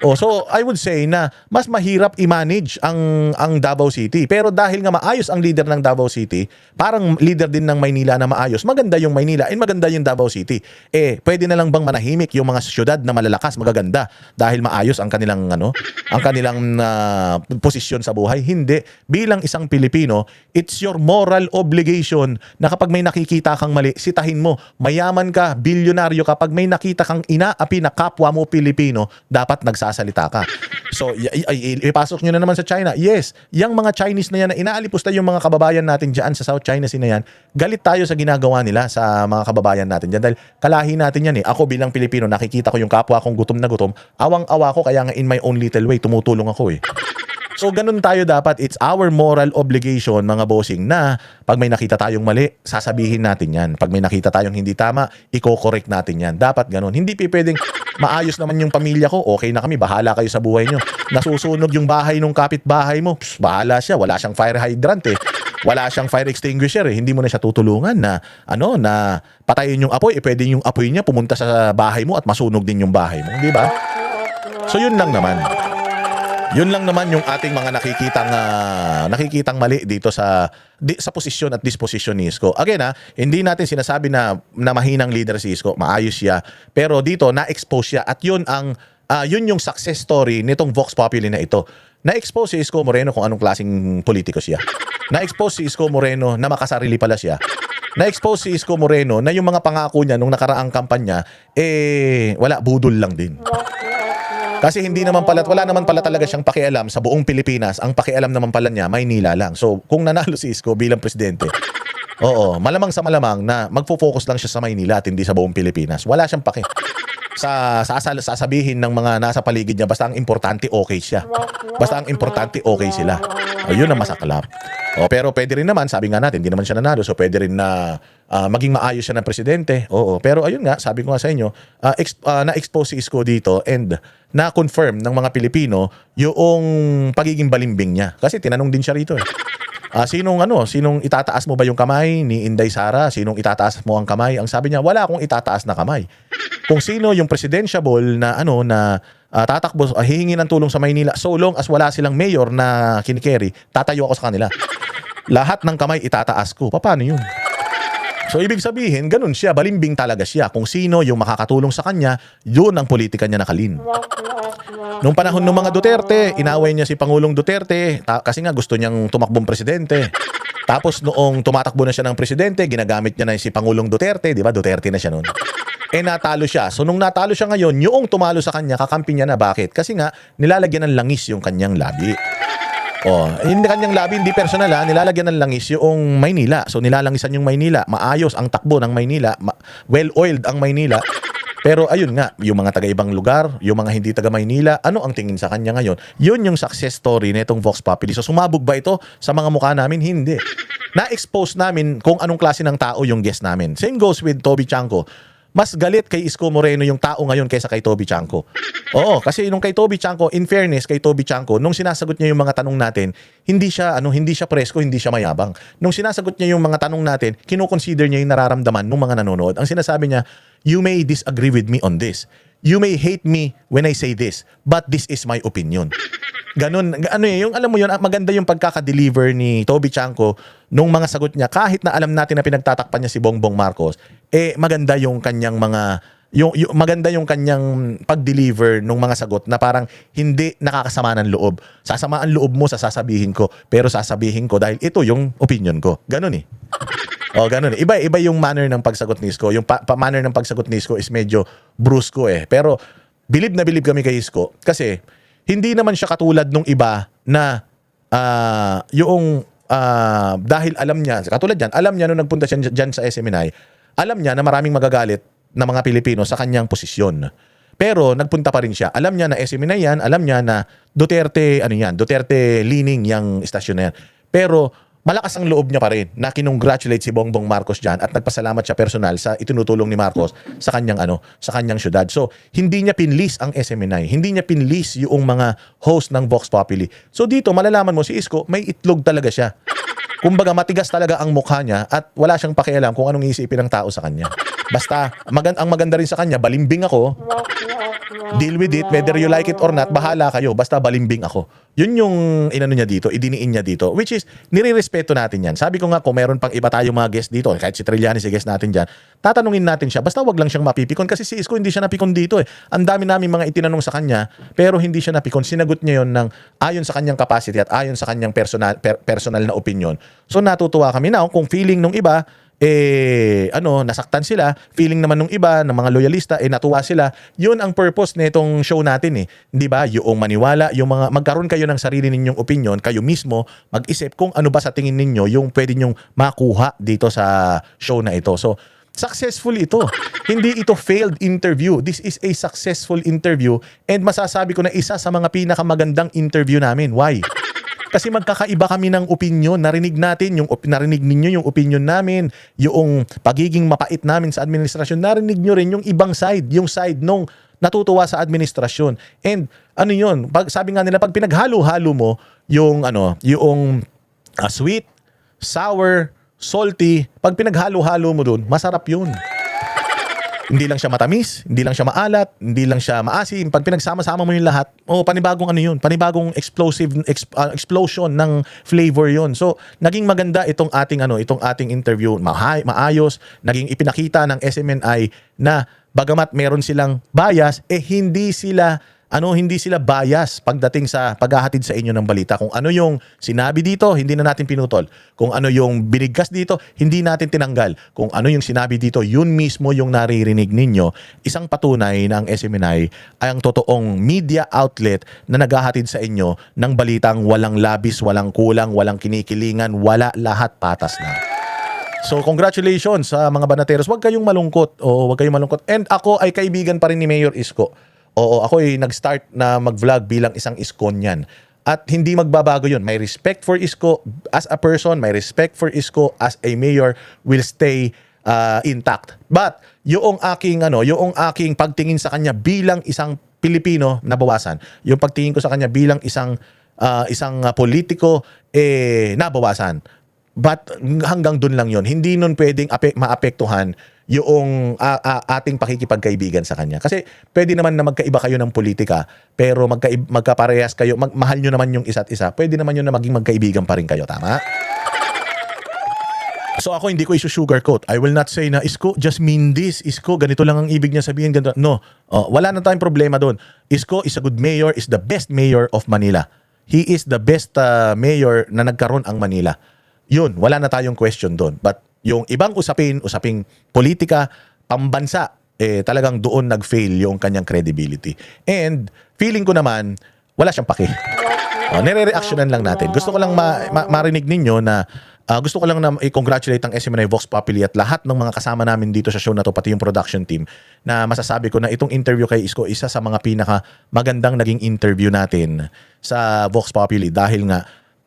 So I would say na mas mahirap i-manage ang Davao City. Pero dahil nga maayos ang leader ng Davao City, parang leader din ng Maynila na maayos. Maganda yung Maynila and maganda yung Davao City. Pwede na lang bang manahimik yung mga syudad na malalakas, magaganda dahil maayos ang kanilang posisyon sa buhay? Hindi. Bilang isang Pilipino, it's your moral obligation na kapag may nakikita kang mali, sitahin mo. Mayaman ka, bilyonaryo ka, pag may nakita kang inaapi na kapwa mo Pilipino, dapat nagsasalita ka. So, ipasok nyo na naman sa China. Yes, yung mga Chinese na yan na inaalipusta yung mga kababayan natin dyan sa South China Sea na yan, galit tayo sa ginagawa nila sa mga kababayan natin dyan. Dahil kalahi natin yan Ako bilang Pilipino, nakikita ko yung kapwa kong gutom na gutom. Awang-awa ko, kaya nga in my own little way, tumutulong ako So, ganun tayo dapat. It's our moral obligation, mga bossing, na pag may nakita tayong mali, sasabihin natin yan. Pag may nakita tayong hindi tama, i-correct natin yan. Dapat ganun. Hindi pwedeng maayos naman yung pamilya ko, okay na kami, bahala kayo sa buhay nyo. Nasusunog yung bahay nung kapitbahay mo, bahala siya, wala siyang fire hydrant Wala siyang fire extinguisher Hindi mo na siya tutulungan na na patayin yung apoy. Pwede yung apoy niya pumunta sa bahay mo at masunog din yung bahay mo, di ba? So, yun lang naman. Yun lang naman yung ating mga nakikitang mali dito sa posisyon at disposisyon ni Isko. Again hindi natin sinasabi na mahinang leader si Isko, maayos siya. Pero dito na-expose siya at yun yung success story nitong Vox Populi na ito. Na-expose si Isko Moreno kung anong klaseng politiko siya. Na-expose si Isko Moreno na makasarili pala siya. Na-expose si Isko Moreno na yung mga pangako niya nung nakaraang kampanya wala, budol lang din. Kasi wala naman pala talaga siyang pakialam sa buong Pilipinas. Ang pakialam naman pala niya, Maynila lang. So, kung nanalo si Isko bilang presidente, malamang sa malamang na magfo-focus lang siya sa Maynila at hindi sa buong Pilipinas. Wala siyang paki. Sasabihin ng mga nasa paligid niya, basta ang importante okay siya. Basta ang importante okay sila. Yun ang masaklap. Pero pwede rin naman, sabi nga natin, hindi naman siya nanalo, so pwede rin na maging maayos siya ng presidente. Pero ayun nga, sabi ko nga sa inyo, na-expose si Isko dito and na-confirm ng mga Pilipino yung pagiging balimbing niya. Kasi tinanong din siya rito. Sinong itataas mo ba yung kamay ni Inday Sara? Sinong itataas mo ang kamay? Ang sabi niya, wala akong itataas na kamay. Kung sino yung presidentiable na tatakbo, hihingi ng tulong sa Maynila, so long as wala silang mayor na kinikeri, tatayo ako sa kanila. Lahat ng kamay itataas ko. Paano yun? So ibig sabihin, ganun siya, balimbing talaga siya. Kung sino yung makakatulong sa kanya, yun ang politika niya nakalin. Nung panahon ng mga Duterte, inaway niya si Pangulong Duterte kasi nga gusto niyang tumakbong presidente. Tapos noong tumatakbo na siya ng presidente, ginagamit niya na si Pangulong Duterte, di ba? Duterte na siya noon. Natalo siya. So nung natalo siya ngayon, yung tumalo sa kanya, kakampi niya na. Bakit? Kasi nga, nilalagyan ng langis yung kanyang labi. Hindi kanyang labi, hindi personal nilalagyan ng langis yung Maynila. So nilalangisan yung Maynila. Maayos ang takbo ng Maynila. Well-oiled ang Maynila. Pero ayun nga, yung mga taga-ibang lugar, yung mga hindi taga-Maynila, ano ang tingin sa kanya ngayon? Yun yung success story nitong Vox Populi. So sumabog ba ito sa mga mukha namin? Hindi. Na-expose namin kung anong klase ng tao yung guest namin. Same goes with Toby Chanco. Mas galit kay Isko Moreno yung tao ngayon kaysa kay Toby Chanco. Kasi nung kay Toby Chanco, in fairness kay Toby Chanco, nung sinasagot niya yung mga tanong natin, hindi siya presko, hindi siya mayabang. Nung sinasagot niya yung mga tanong natin, kino-consider niya yung nararamdaman ng mga nanonood. Ang sinasabi niya, you may disagree with me on this. You may hate me when I say this, but this is my opinion. Ganun, yung alam mo yun, maganda yung pagkaka-deliver ni Toby Chanco nung mga sagot niya, kahit na alam natin na pinagtatakpan niya si Bongbong Marcos, maganda yung kanyang maganda yung kanyang pag-deliver ng mga sagot na parang hindi nakakasama ng loob. Sasama ang loob mo sa sasabihin ko, pero sasabihin ko dahil ito yung opinion ko. Ganun ganun. Iba yung manner ng pagsagot ni Isko. Yung manner ng pagsagot ni Isko is medyo brusko Pero bilib na bilib kami kay Isko kasi hindi naman siya katulad nung iba na dahil alam niya, katulad yan, alam niya nung nagpunta siya dyan sa SMNI, alam niya na maraming magagalit na mga Pilipino sa kanyang posisyon. Pero nagpunta pa rin siya. Alam niya na SMNI yan, alam niya na Duterte leaning yung istasyon na yan. Pero malakas ang loob niya pa rin na kinongratulate si Bongbong Marcos dyan at nagpasalamat siya personal sa itinutulong ni Marcos sa kanyang syudad. So, hindi niya pinlis ang SMNI. Hindi niya pinlis yung mga host ng Vox Populi. So, dito malalaman mo si Isko, may itlog talaga siya. Kumbaga, matigas talaga ang mukha niya at wala siyang pakialam kung anong iisipin ng tao sa kanya. Basta, ang maganda rin sa kanya, balimbing ako. Deal with it, whether you like it or not, bahala kayo. Basta balimbing ako. Yun yung niya dito, idiniin niya dito. Which is, nire-respeto natin yan. Sabi ko nga, kung meron pang iba tayong mga guest dito, kahit si Trillanes, si guest natin dyan, tatanungin natin siya. Basta wag lang siyang mapipikon. Kasi si Isko hindi siya napikon dito Ang dami namin mga itinanong sa kanya, pero hindi siya napikon. Sinagot niya yun ng ayon sa kanyang capacity at ayon sa kanyang personal na opinion. So natutuwa kami na kung feeling nung iba, nasaktan sila, feeling naman nung iba, ng mga loyalista, natuwa sila. Yun ang purpose nitong show natin Di ba? Yung maniwala, yung mga, magkaroon kayo ng sarili ninyong opinion, kayo mismo, mag-isip kung ano ba sa tingin ninyo yung pwede nyong makuha dito sa show na ito. So, successful ito. Hindi ito failed interview. This is a successful interview and masasabi ko na isa sa mga pinakamagandang interview namin. Why? Kasi magkakaiba kami ng opinion. Narinig ninyo yung opinion namin, yung pagiging mapait namin sa administrasyon. Narinig nyo rin yung ibang side, yung side nung natutuwa sa administrasyon. And sabi nga nila, pag pinaghalo-halo mo yung sweet, sour, salty, pag pinaghalo-halo mo dun, masarap yun. Hindi lang siya matamis, hindi lang siya maalat, hindi lang siya maasim. Pag pinagsama-sama mo yung lahat, panibagong ano yun, panibagong explosion ng flavor yun. So, naging maganda itong ating interview, maayos, naging ipinakita ng SMNI na bagamat meron silang bias, hindi sila bias pagdating sa paghahatid sa inyo ng balita. Kung ano yung sinabi dito, hindi na natin pinutol. Kung ano yung binigkas dito, hindi natin tinanggal. Kung ano yung sinabi dito, yun mismo yung naririnig ninyo. Isang patunay na ang SMNI ay ang totoong media outlet na naghahatid sa inyo ng balitang walang labis, walang kulang, walang kinikilingan, wala, lahat patas na. So congratulations sa mga banateros. Huwag kayong malungkot. And ako ay kaibigan pa rin ni Mayor Isko. Oo, ako ay nag-start na mag-vlog bilang isang Iskonian. At hindi magbabago yun. My respect for Isko as a person, my respect for Isko as a mayor will stay intact. But yung aking pagtingin sa kanya bilang isang Pilipino nabawasan. Yung pagtingin ko sa kanya bilang isang politiko nabawasan. But hanggang dun lang yon. Hindi nun pwedeng maapektuhan yung ating pakikipagkaibigan sa kanya. Kasi pwede naman na magkaiba kayo ng politika, pero magkaparehas kayo, mahal nyo naman yung isa't isa. Pwede naman yun na maging magkaibigan pa rin kayo. Tama? So ako hindi ko i-sugarcoat. I will not say na, Isko, just mean this. Isko, ganito lang ang ibig niya sabihin. Ganito. No. Wala na tayong problema doon. Isko is a good mayor, is the best mayor of Manila. He is the best mayor na nagkaroon ang Manila. Yun, wala na tayong question doon. But yung ibang usaping politika, pambansa, talagang doon nag-fail yung kanyang credibility. And feeling ko naman, wala siyang paki. Nire-reactionan lang natin. Gusto ko lang marinig ninyo na gusto ko lang na i-congratulate ang SMNI Vox Populi at lahat ng mga kasama namin dito sa show na to, pati yung production team, na masasabi ko na itong interview kay Isko, isa sa mga pinaka magandang naging interview natin sa Vox Populi dahil nga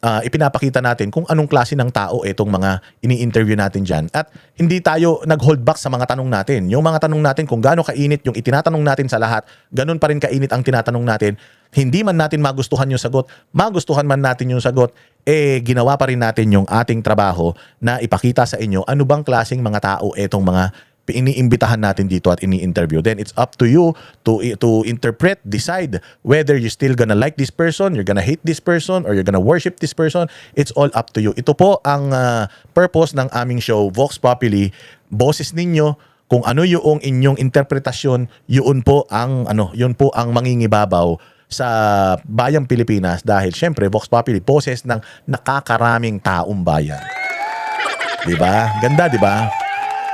ipinapakita natin kung anong klase ng tao itong mga ini-interview natin dyan. At hindi tayo nag-hold back sa mga tanong natin. Yung mga tanong natin kung gaano kainit yung itinatanong natin sa lahat, ganun pa rin kainit ang tinatanong natin. Hindi man natin magustuhan yung sagot, magustuhan man natin yung sagot, ginawa pa rin natin yung ating trabaho na ipakita sa inyo ano bang klaseng mga tao itong mga iniimbitahan natin dito at ini-interview. Then it's up to you to interpret, decide whether you're still gonna like this person, you're gonna hate this person, or you're gonna worship this person. It's all up to you. Ito po ang purpose ng aming show, Vox Populi. Boses ninyo, kung ano yung inyong interpretasyon, yun po ang mangingibabaw sa bayang Pilipinas dahil syempre Vox Populi, boses ng nakakaraming taong bayan. Diba? Ganda, diba?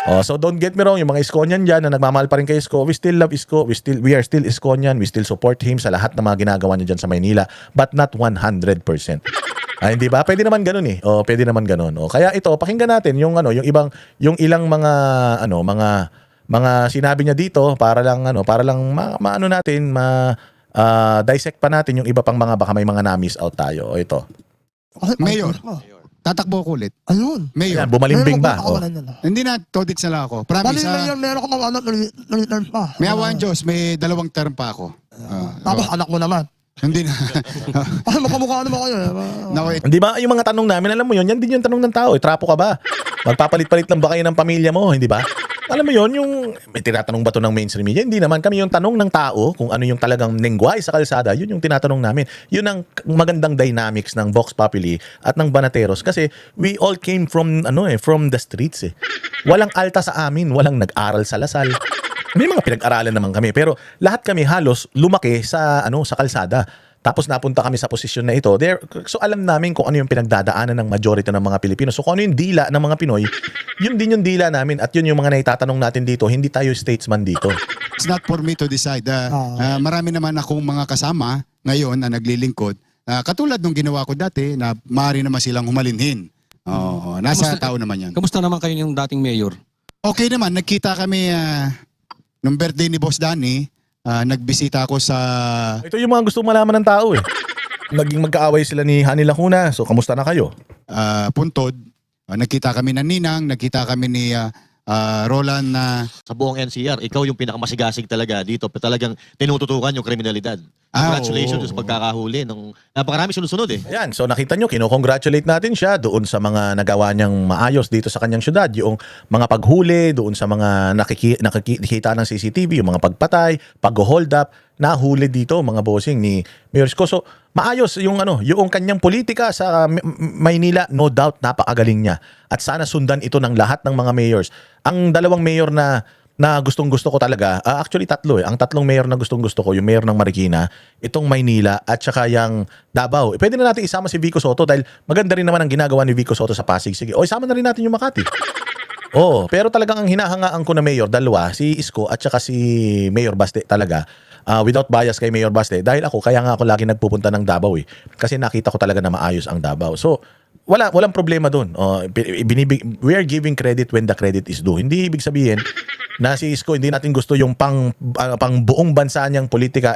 So don't get me wrong, yung mga Iskonian dyan na nagmamahal pa rin kay Isko, we still love Isko, we are still Iskonian, we still support him sa lahat ng mga ginagawa niya dyan sa Maynila, but not 100%. Hindi ba? Pwede naman ganun eh. Pwede naman ganun. Kaya ito, pakinggan natin yung ilang mga sinabi niya dito para lang dissect pa natin yung iba pang mga baka may mga na-miss out tayo. Ito. Mayor, tatakbo ko ulit. Ayun. Mayor, Yan, bumalimbing ba? hindi na todits na lang ako. Promise, Meron ko ng anak, nag-return pa. may awan Diyos, may 2 term pa ako. Tapos anak mo naman. Hindi na. Ay, magkamukha naman kayo. Hindi ba yung mga tanong namin, alam mo yun, yan din yung tanong ng tao. Trapo ka ba? Magpapalit-palit lang ba kayo ng pamilya mo, hindi ba? Alam mo yun, yung may tinatanong ba to ng mainstream media? Hindi naman. Kami yung tanong ng tao, kung ano yung talagang nengguay sa kalsada, yun yung tinatanong namin. Yun ang magandang dynamics ng Vox Populi at ng Banateros. Kasi we all came from the streets eh. Walang alta sa amin, walang nag-aral sa Lasal. May mga pinag-aralan naman kami, pero lahat kami halos lumaki sa kalsada. Tapos napunta kami sa posisyon na ito. So alam namin kung ano yung pinagdadaanan ng majority ng mga Pilipino. So kung ano yung dila ng mga Pinoy, yun din yung dila namin at yun yung mga naitatanong natin dito. Hindi tayo statesman dito. It's not for me to decide. Marami naman akong mga kasama ngayon na naglilingkod. Katulad nung ginawa ko dati na maaari naman silang humalinhin. Nasa tao naman yan. Kamusta naman kayo yung dating mayor? Okay naman, nagkita kami nung birthday ni Boss Danny. Nagbisita ako sa... Ito yung mga gusto malaman ng tao eh. Naging magkaaway sila ni Hani Lacuna. So kamusta na kayo? Puntod. Nagkita kami ng Ninang, nagkita kami ni Roland na Sa buong NCR, ikaw yung pinakamasigasig talaga dito. Talagang tinututukan yung kriminalidad. Congratulations oo. sa pagkakahuli. Napakarami sunod-sunod eh. Ayan, so nakita nyo, kinocongratulate natin siya doon sa mga nagawa niyang maayos dito sa kanyang syudad. Yung mga paghuli, doon sa mga nakikita ng CCTV, yung mga pagpatay, pag-hold up, nahuli dito mga bossing ni Mayor Isko. So maayos yung yung kanyang politika sa Maynila, no doubt napakagaling niya. At sana sundan ito ng lahat ng mga mayors. Ang dalawang mayor na gustong-gusto ko talaga, actually tatlo eh. Ang tatlong mayor na gustong-gusto ko, yung mayor ng Marikina, itong Maynila, at saka yung Davao. Pwede na natin isama si Vico Soto dahil maganda rin naman ang ginagawa ni Vico Soto sa Pasig. Sige, isama na rin natin yung Makati. Oo, pero talagang ang hinahangaan ko na mayor, dalawa, si Isko at saka si Mayor Baste talaga. Without bias kay Mayor Baste, dahil kaya nga ako lagi nagpupunta ng Davao eh. Kasi nakita ko talaga na maayos ang Davao. So, walang problema doon. We are giving credit when the credit is due. Hindi ibig sabihin na si Isko hindi natin gusto yung pang buong bansa niyang politika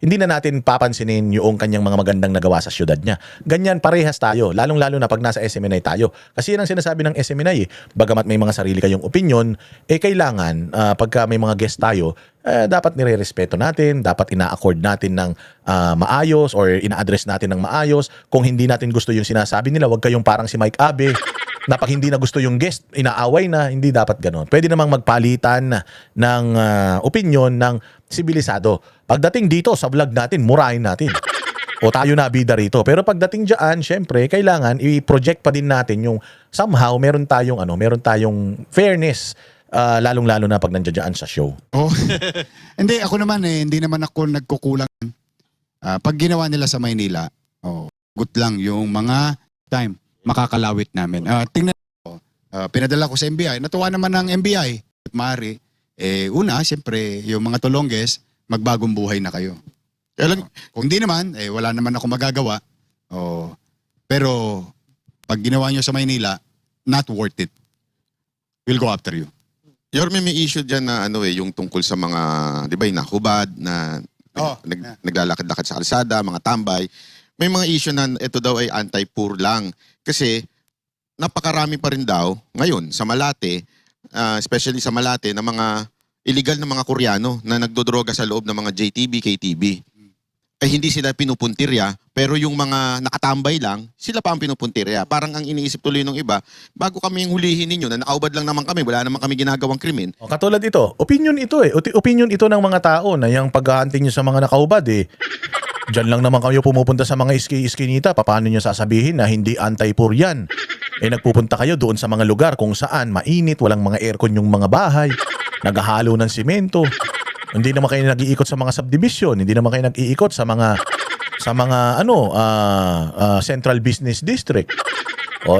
hindi na natin papansinin yung kanyang mga magandang nagawa sa syudad niya. Ganyan parehas tayo, lalong-lalo na pag nasa SMNI tayo. Kasi yan ang sinasabi ng SMNI bagamat may mga sarili kayong opinion, kailangan pagka may mga guest tayo, dapat nire-respeto natin, dapat ina-accord natin ng maayos or ina-address natin ng maayos. Kung hindi natin gusto yung sinasabi nila, wag kayong parang si Mike Abe na pag hindi na gusto yung guest, inaaway na, hindi dapat ganon. Pwede namang magpalitan ng opinion ng sibilisado. Pagdating dito sa vlog natin, murahin natin. O tayo na bida rito. Pero pagdating diyan, syempre, kailangan i-project pa din natin yung somehow meron tayong fairness, lalong-lalo na pag nandiyan sa show. Oh. Hindi, ako naman hindi naman ako nagkukulang. Pag ginawa nila sa Maynila, good lang yung mga time makakalawit namin. Tingnan ko, pinadala ko sa NBI. Natuwa naman ng NBI. At maaari, una, siyempre, yung mga tulongges, magbagong buhay na kayo. Kung di naman, wala naman ako magagawa. Pero, pag ginawa nyo sa Maynila, not worth it. We'll go after you. Yorme, may issue dyan na yung tungkol sa mga, di ba, yung nakubad, na naglalakad-lakad sa kalsada, mga tambay. May mga issue na ito daw ay anti-poor lang. Kasi napakarami pa rin daw ngayon sa Malate, especially sa Malate, na mga illegal na mga Koreano na nagdodroga sa loob ng mga JTB, KTB. Ay hindi sila pinupuntirya, pero yung mga nakatambay lang, sila pa ang pinupuntirya. Parang ang iniisip tuloy ng iba, bago kami yung hulihin ninyo, na nakaubad lang naman kami, wala naman kami ginagawang krimen. Katulad ito, opinion ito opinion ito ng mga tao na yung pag-hunting nyo sa mga nakaubad Diyan lang naman kayo pumupunta sa mga iskinita. Paano nyo sasabihin na hindi anti-poor yan? Nagpupunta kayo doon sa mga lugar kung saan mainit, walang mga aircon yung mga bahay, naghahalo ng simento. Hindi naman kayo nag-iikot sa mga subdivision, hindi naman kayo nag-iikot sa mga Central Business District.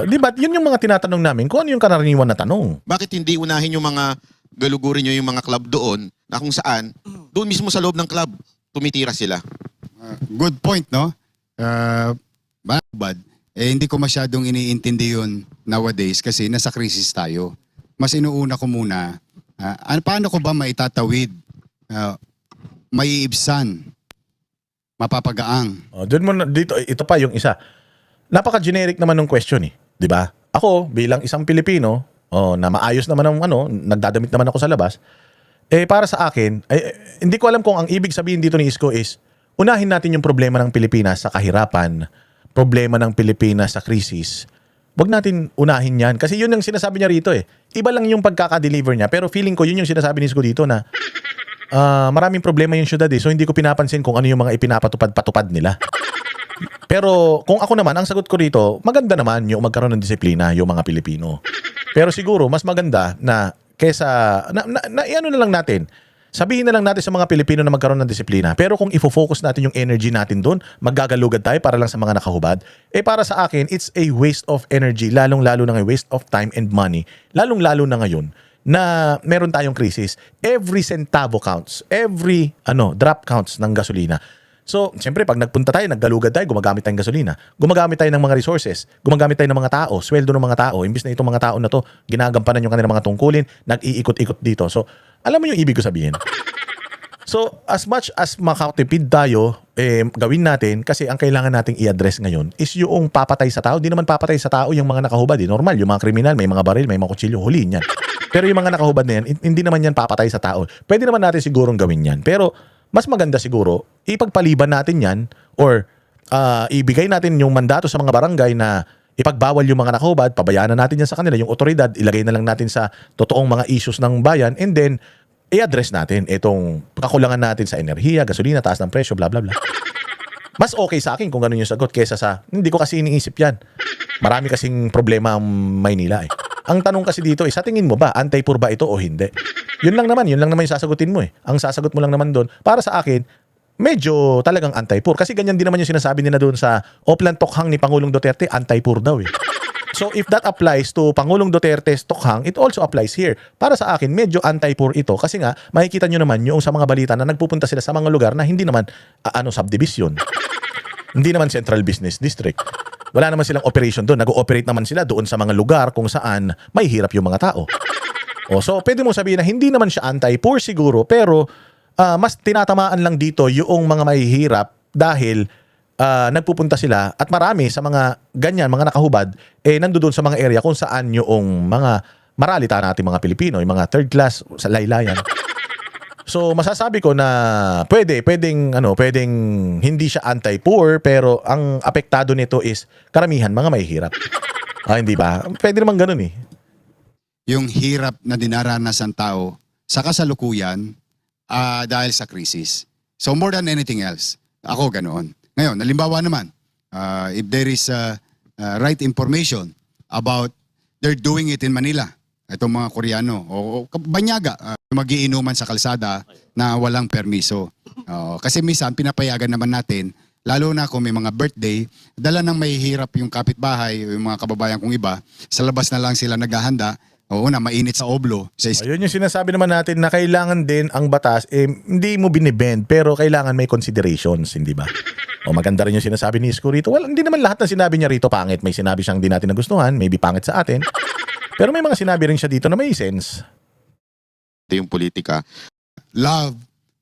Di ba? Yun yung mga tinatanong namin. Kung ano yung karaniwan na tanong? Bakit hindi unahin yung mga galugurin nyo yung mga club doon, na kung saan, doon mismo sa loob ng club, tumitira sila? Good point, no? Bad. Hindi ko masyadong iniintindi yun nowadays kasi nasa krisis tayo. Mas inuuna ko muna, paano ko ba maitatawid, maiibsan, mapapagaang? Dito, ito pa yung isa. Napaka-generic naman ng question di ba? Ako, bilang isang Pilipino, na maayos naman ang nagdadamit naman ako sa labas, para sa akin, hindi ko alam kung ang ibig sabihin dito ni Isko is, unahin natin yung problema ng Pilipinas sa kahirapan, problema ng Pilipinas sa krisis. Wag natin unahin yan. Kasi yun yung sinasabi niya rito Iba lang yung pagkaka-deliver niya. Pero feeling ko yun yung sinasabi ni Isko dito na maraming problema yung syudad So hindi ko pinapansin kung ano yung mga ipinapatupad-patupad nila. Pero kung ako naman, ang sagot ko rito, maganda naman yung magkaroon ng disiplina yung mga Pilipino. Pero siguro, mas maganda na kesa, ano na lang natin, sabihin na lang natin sa mga Pilipino na magkaroon ng disiplina. Pero kung ifo-focus natin yung energy natin doon, maggagalugad tayo para lang sa mga nakahubad, para sa akin, it's a waste of energy, lalong-lalo na ngayon, waste of time and money. Lalong-lalo na ngayon na meron tayong krisis. Every centavo counts. Every drop counts ng gasolina. So, siyempre, pag nagpunta tayo, naggalugad tayo, gumagamit tayong gasolina. Gumagamit tayo ng mga resources. Gumagamit tayo ng mga tao, sweldo ng mga tao. Imbis na itong mga tao na to, ginagampanan yung kanilang mga tungkulin, nag-iikot-ikot dito. So, alam mo yung ibig ko sabihin? So, as much as makatipid tayo, gawin natin kasi ang kailangan nating i-address ngayon is yung papatay sa tao. Di naman papatay sa tao yung mga nakahubad. Normal, yung mga kriminal, may mga baril, may mga kutsilyo, huliin yan. Pero yung mga nakahubad na yan, hindi naman yan papatay sa tao. Pwede naman natin sigurong gawin yan. Pero mas maganda siguro, ipagpaliban natin yan or ibigay natin yung mandato sa mga barangay na ipagbawal yung mga nakahubad, pabayaan na natin yan sa kanila, yung otoridad, ilagay na lang natin sa totoong mga issues ng bayan, and then i-address natin itong kakulangan natin sa enerhiya, gasolina, taas ng presyo, bla bla bla. Mas okay sa akin kung ganun yung sagot kesa sa, hindi ko kasi iniisip yan. Marami kasing problema ang Maynila eh. Ang tanong kasi dito sa tingin mo ba, anti-poor ba ito o hindi? Yun lang naman yung sasagutin mo eh. Ang sasagot mo lang naman doon, para sa akin, medyo talagang anti-poor. Kasi ganyan din naman yung sinasabi nila doon sa Oplan Tokhang ni Pangulong Duterte, anti-poor daw eh. So if that applies to Pangulong Duterte's Tokhang, it also applies here. Para sa akin, medyo anti-poor ito. Kasi nga, makikita nyo naman yung sa mga balita na nagpupunta sila sa mga lugar na hindi naman subdivision. Hindi naman central business district. Wala naman silang operation doon. Nag-ooperate naman sila doon sa mga lugar kung saan may hirap yung mga tao. So pwede mo sabihin na hindi naman siya anti-poor siguro, pero mas tinatamaan lang dito yung mga mahihirap dahil nagpupunta sila at marami sa mga ganyan, mga nakahubad, nandoon sa mga area kung saan yung mga maralita natin mga Pilipino, yung mga third class sa laylayan. So masasabi ko na pwedeng hindi siya anti-poor, pero ang apektado nito is karamihan mga mahihirap. Hindi ba? Pwede naman ganun eh. Yung hirap na dinaranas ng tao sa kasalukuyan dahil sa krisis. So more than anything else, ako ganoon. Ngayon, halimbawa naman, if there is right information about they're doing it in Manila, itong mga Koreano o banyaga, magiinuman sa kalsada na walang permiso. Kasi minsan pinapayagan naman natin, lalo na kung may mga birthday, dala ng mahihirap yung kapitbahay, yung mga kababayan kong iba, sa labas na lang sila naghahanda. Oo na, mainit sa oblo. Ayun yung sinasabi naman natin na kailangan din ang batas, hindi mo binibend, pero kailangan may considerations, hindi ba? Maganda rin yung sinasabi ni Isko rito. Well, hindi naman lahat ng sinabi niya rito pangit. May sinabi siyang di natin nagustuhan, maybe pangit sa atin. Pero may mga sinabi rin siya dito na may sense. Ito yung politika. Love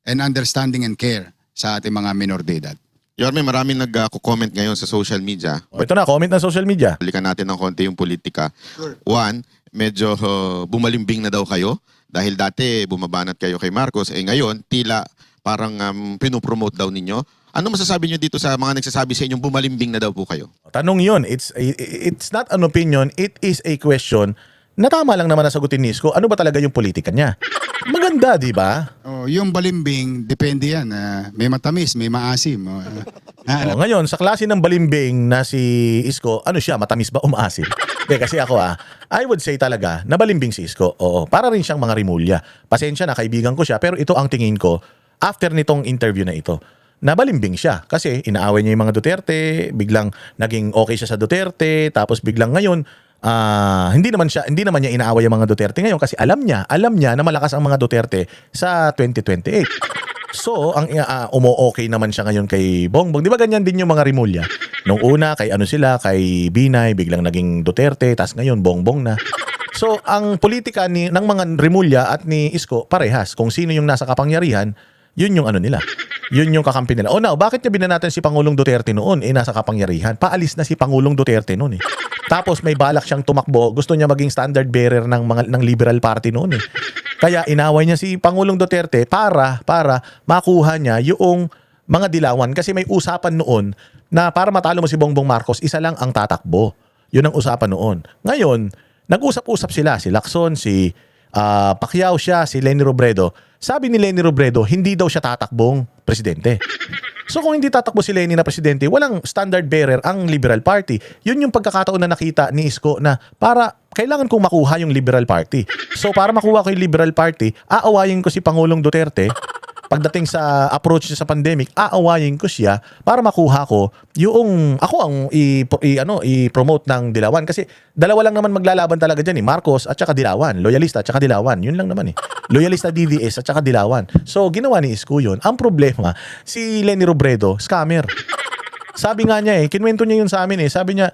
and understanding and care sa ating mga minor de edad. Yorme, maraming nag-comment ngayon sa social media. Ito na, comment ng social media. Balikan natin ng konti yung politika. One, medyo bumalimbing na daw kayo dahil dati bumabanat kayo kay Marcos. Ngayon, tila parang pinopromote daw ninyo. Ano masasabi nyo dito sa mga nagsasabi sa inyong bumalimbing na daw po kayo? Tanong yun. It's not an opinion. It is a question na tama lang naman nasagutin ni Isko. Ano ba talaga yung politika niya? Maganda, di ba? Yung balimbing, depende yan. May matamis, may maasim. Ngayon, sa klase ng balimbing na si Isko, ano siya, matamis ba o maasim? Kasi ako I would say talaga na balimbing si Isko. Oo, para rin siyang mga rimulya. Pasensya na, kaibigan ko siya, pero ito ang tingin ko after nitong interview na ito. Nabalimbing siya kasi inaaway niya yung mga Duterte, biglang naging okay siya sa Duterte, tapos biglang ngayon hindi naman niya inaaway yung mga Duterte ngayon kasi alam niya na malakas ang mga Duterte sa 2028. So, ang umo-okay naman siya ngayon kay Bongbong. Di ba ganyan din yung mga rimulya? Nung una, kay kay Binay, biglang naging Duterte, tas ngayon Bongbong na. So, ang politika ng mga rimulya at ni Isko, parehas. Kung sino yung nasa kapangyarihan, yun yung nila. Yun yung kakampi nila. Now, bakit niya binanatan si Pangulong Duterte noon? Nasa kapangyarihan. Paalis na si Pangulong Duterte noon eh. Tapos may balak siyang tumakbo. Gusto niya maging standard bearer ng Liberal Party noon eh. Kaya inaway niya si Pangulong Duterte para makuha niya yung mga dilawan. Kasi may usapan noon na para matalo mo si Bongbong Marcos, isa lang ang tatakbo. Yun ang usapan noon. Ngayon, nag-usap-usap sila. Si Lacson, si Pacquiao siya, si Leni Robredo. Sabi ni Leni Robredo, hindi daw siya tatakbong presidente. So kung hindi tatakbo si Leni na presidente, walang standard bearer ang Liberal Party. Yun yung pagkakataon na nakita ni Isko na kailangan kong makuha yung Liberal Party. So para makuha ko yung Liberal Party, aawayin ko si Pangulong Duterte. Pagdating sa approach niya sa pandemic, aawayin ko siya para makuha ko yung ako ang i-promote ng Dilawan. Kasi dalawa lang naman maglalaban talaga dyan Marcos at saka Dilawan. Loyalista at saka Dilawan. Yun lang naman Loyalista DDS at saka Dilawan. So ginawa ni Isko yun. Ang problema, si Leni Robredo, scammer. Sabi nga niya kinuwento niya yun sa amin sabi niya,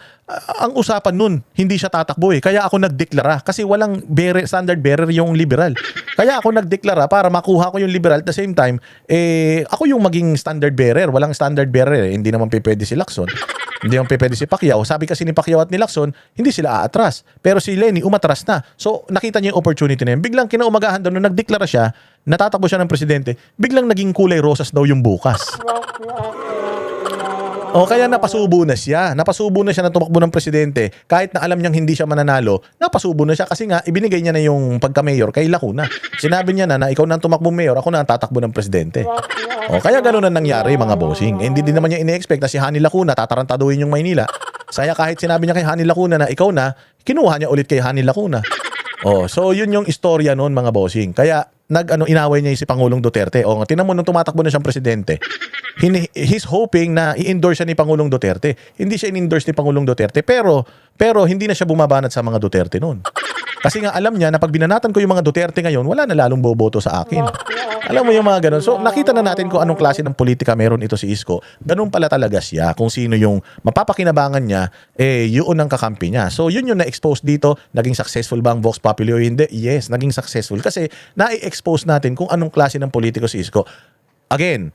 ang usapan nun, hindi siya tatakbo kaya ako nagdeklara kasi walang standard bearer yung liberal. Kaya ako nagdeklara para makuha ko yung liberal at the same time, ako yung maging standard bearer. Walang standard bearer hindi naman pwede si Lacson. Hindi naman pwede si Pacquiao. Sabi kasi ni Pacquiao at ni Lacson, hindi sila aatras. Pero si Lenny umatras na. So nakita niya yung opportunity na yun. Biglang kinaumagahan daw nung nagdeklara siya, natatakbo siya ng presidente, biglang naging kulay rosas daw yung bukas. O kaya napasubo na siya. Napasubo na siya na tumakbo ng presidente. Kahit na alam niyang hindi siya mananalo, napasubo na siya kasi nga ibinigay niya na yung pagka-mayor kay Lacuna. Sinabi niya na ikaw na ang tumakbo mayor, ako na ang tatakbo ng presidente. O kaya gano'n na nangyari mga bossing. Hindi din naman niya ine-expect na si Hani Lacuna tatarantaduhin yung Maynila. Saya kahit sinabi niya kay Hani Lacuna na ikaw na, kinuha niya ulit kay Hani Lacuna. So yun yung istorya noon mga bossing. Kaya inaway niya si Pangulong Duterte. Tinan mo nung tumatakbo na siyang presidente. He's hoping na i-endorse siya ni Pangulong Duterte. Hindi siya in-endorse ni Pangulong Duterte pero hindi na siya bumabanat sa mga Duterte noon. Kasi nga alam niya na pag binanatan ko yung mga Duterte ngayon, wala na lalong boboto sa akin. Alam mo yung mga ganun. So nakita na natin kung anong klase ng politika meron ito si Isko. Ganun pala talaga siya. Kung sino yung mapapakinabangan niya, yun ang kakampi niya. So yun yung na-expose dito. Naging successful ba ang Vox Populi o hindi? Yes, naging successful. Kasi na-expose natin kung anong klase ng politiko si Isko. Again,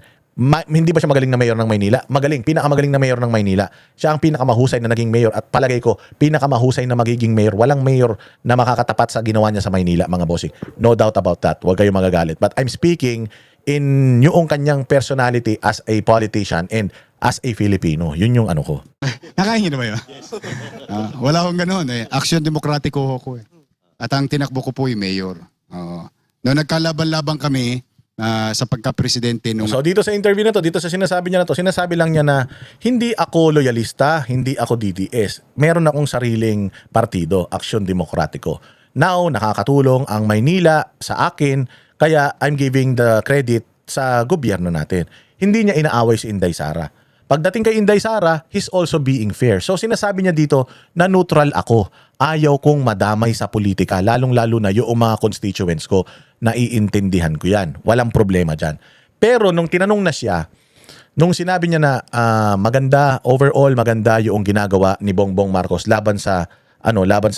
hindi ba siya magaling na mayor ng Maynila? Magaling, pinakamagaling na mayor ng Maynila. Siya ang pinakamahusay na naging mayor at palagay ko, pinakamahusay na magiging mayor. Walang mayor na makakatapat sa ginawa niya sa Maynila, mga bossing. No doubt about that. Huwag kayong magagalit. But I'm speaking in yung kanyang personality as a politician and as a Filipino. Yun yung ano ko. Nakain niyo na ba yun? Wala akong ganun Action Demokratiko ko At ang tinakbo ko po yung mayor. Noong nagkalaban-laban kami, sa pagka-presidente nung... So dito sa interview na to, dito sa sinasabi niya na to, sinasabi lang niya na hindi ako loyalista, hindi ako DDS. Meron akong sariling partido, Aksyon Demokratiko. Now, nakakatulong ang Maynila sa akin, kaya I'm giving the credit sa gobyerno natin. Hindi niya inaaway si Inday Sara. Pagdating kay Inday Sara, he's also being fair. So sinasabi niya dito na neutral ako. Ayaw kong madamay sa politika, lalong-lalo na yung mga constituents ko, naiintindihan ko yan. Walang problema dyan. Pero nung tinanong na siya, nung sinabi niya na overall maganda yung ginagawa ni Bongbong Marcos laban sa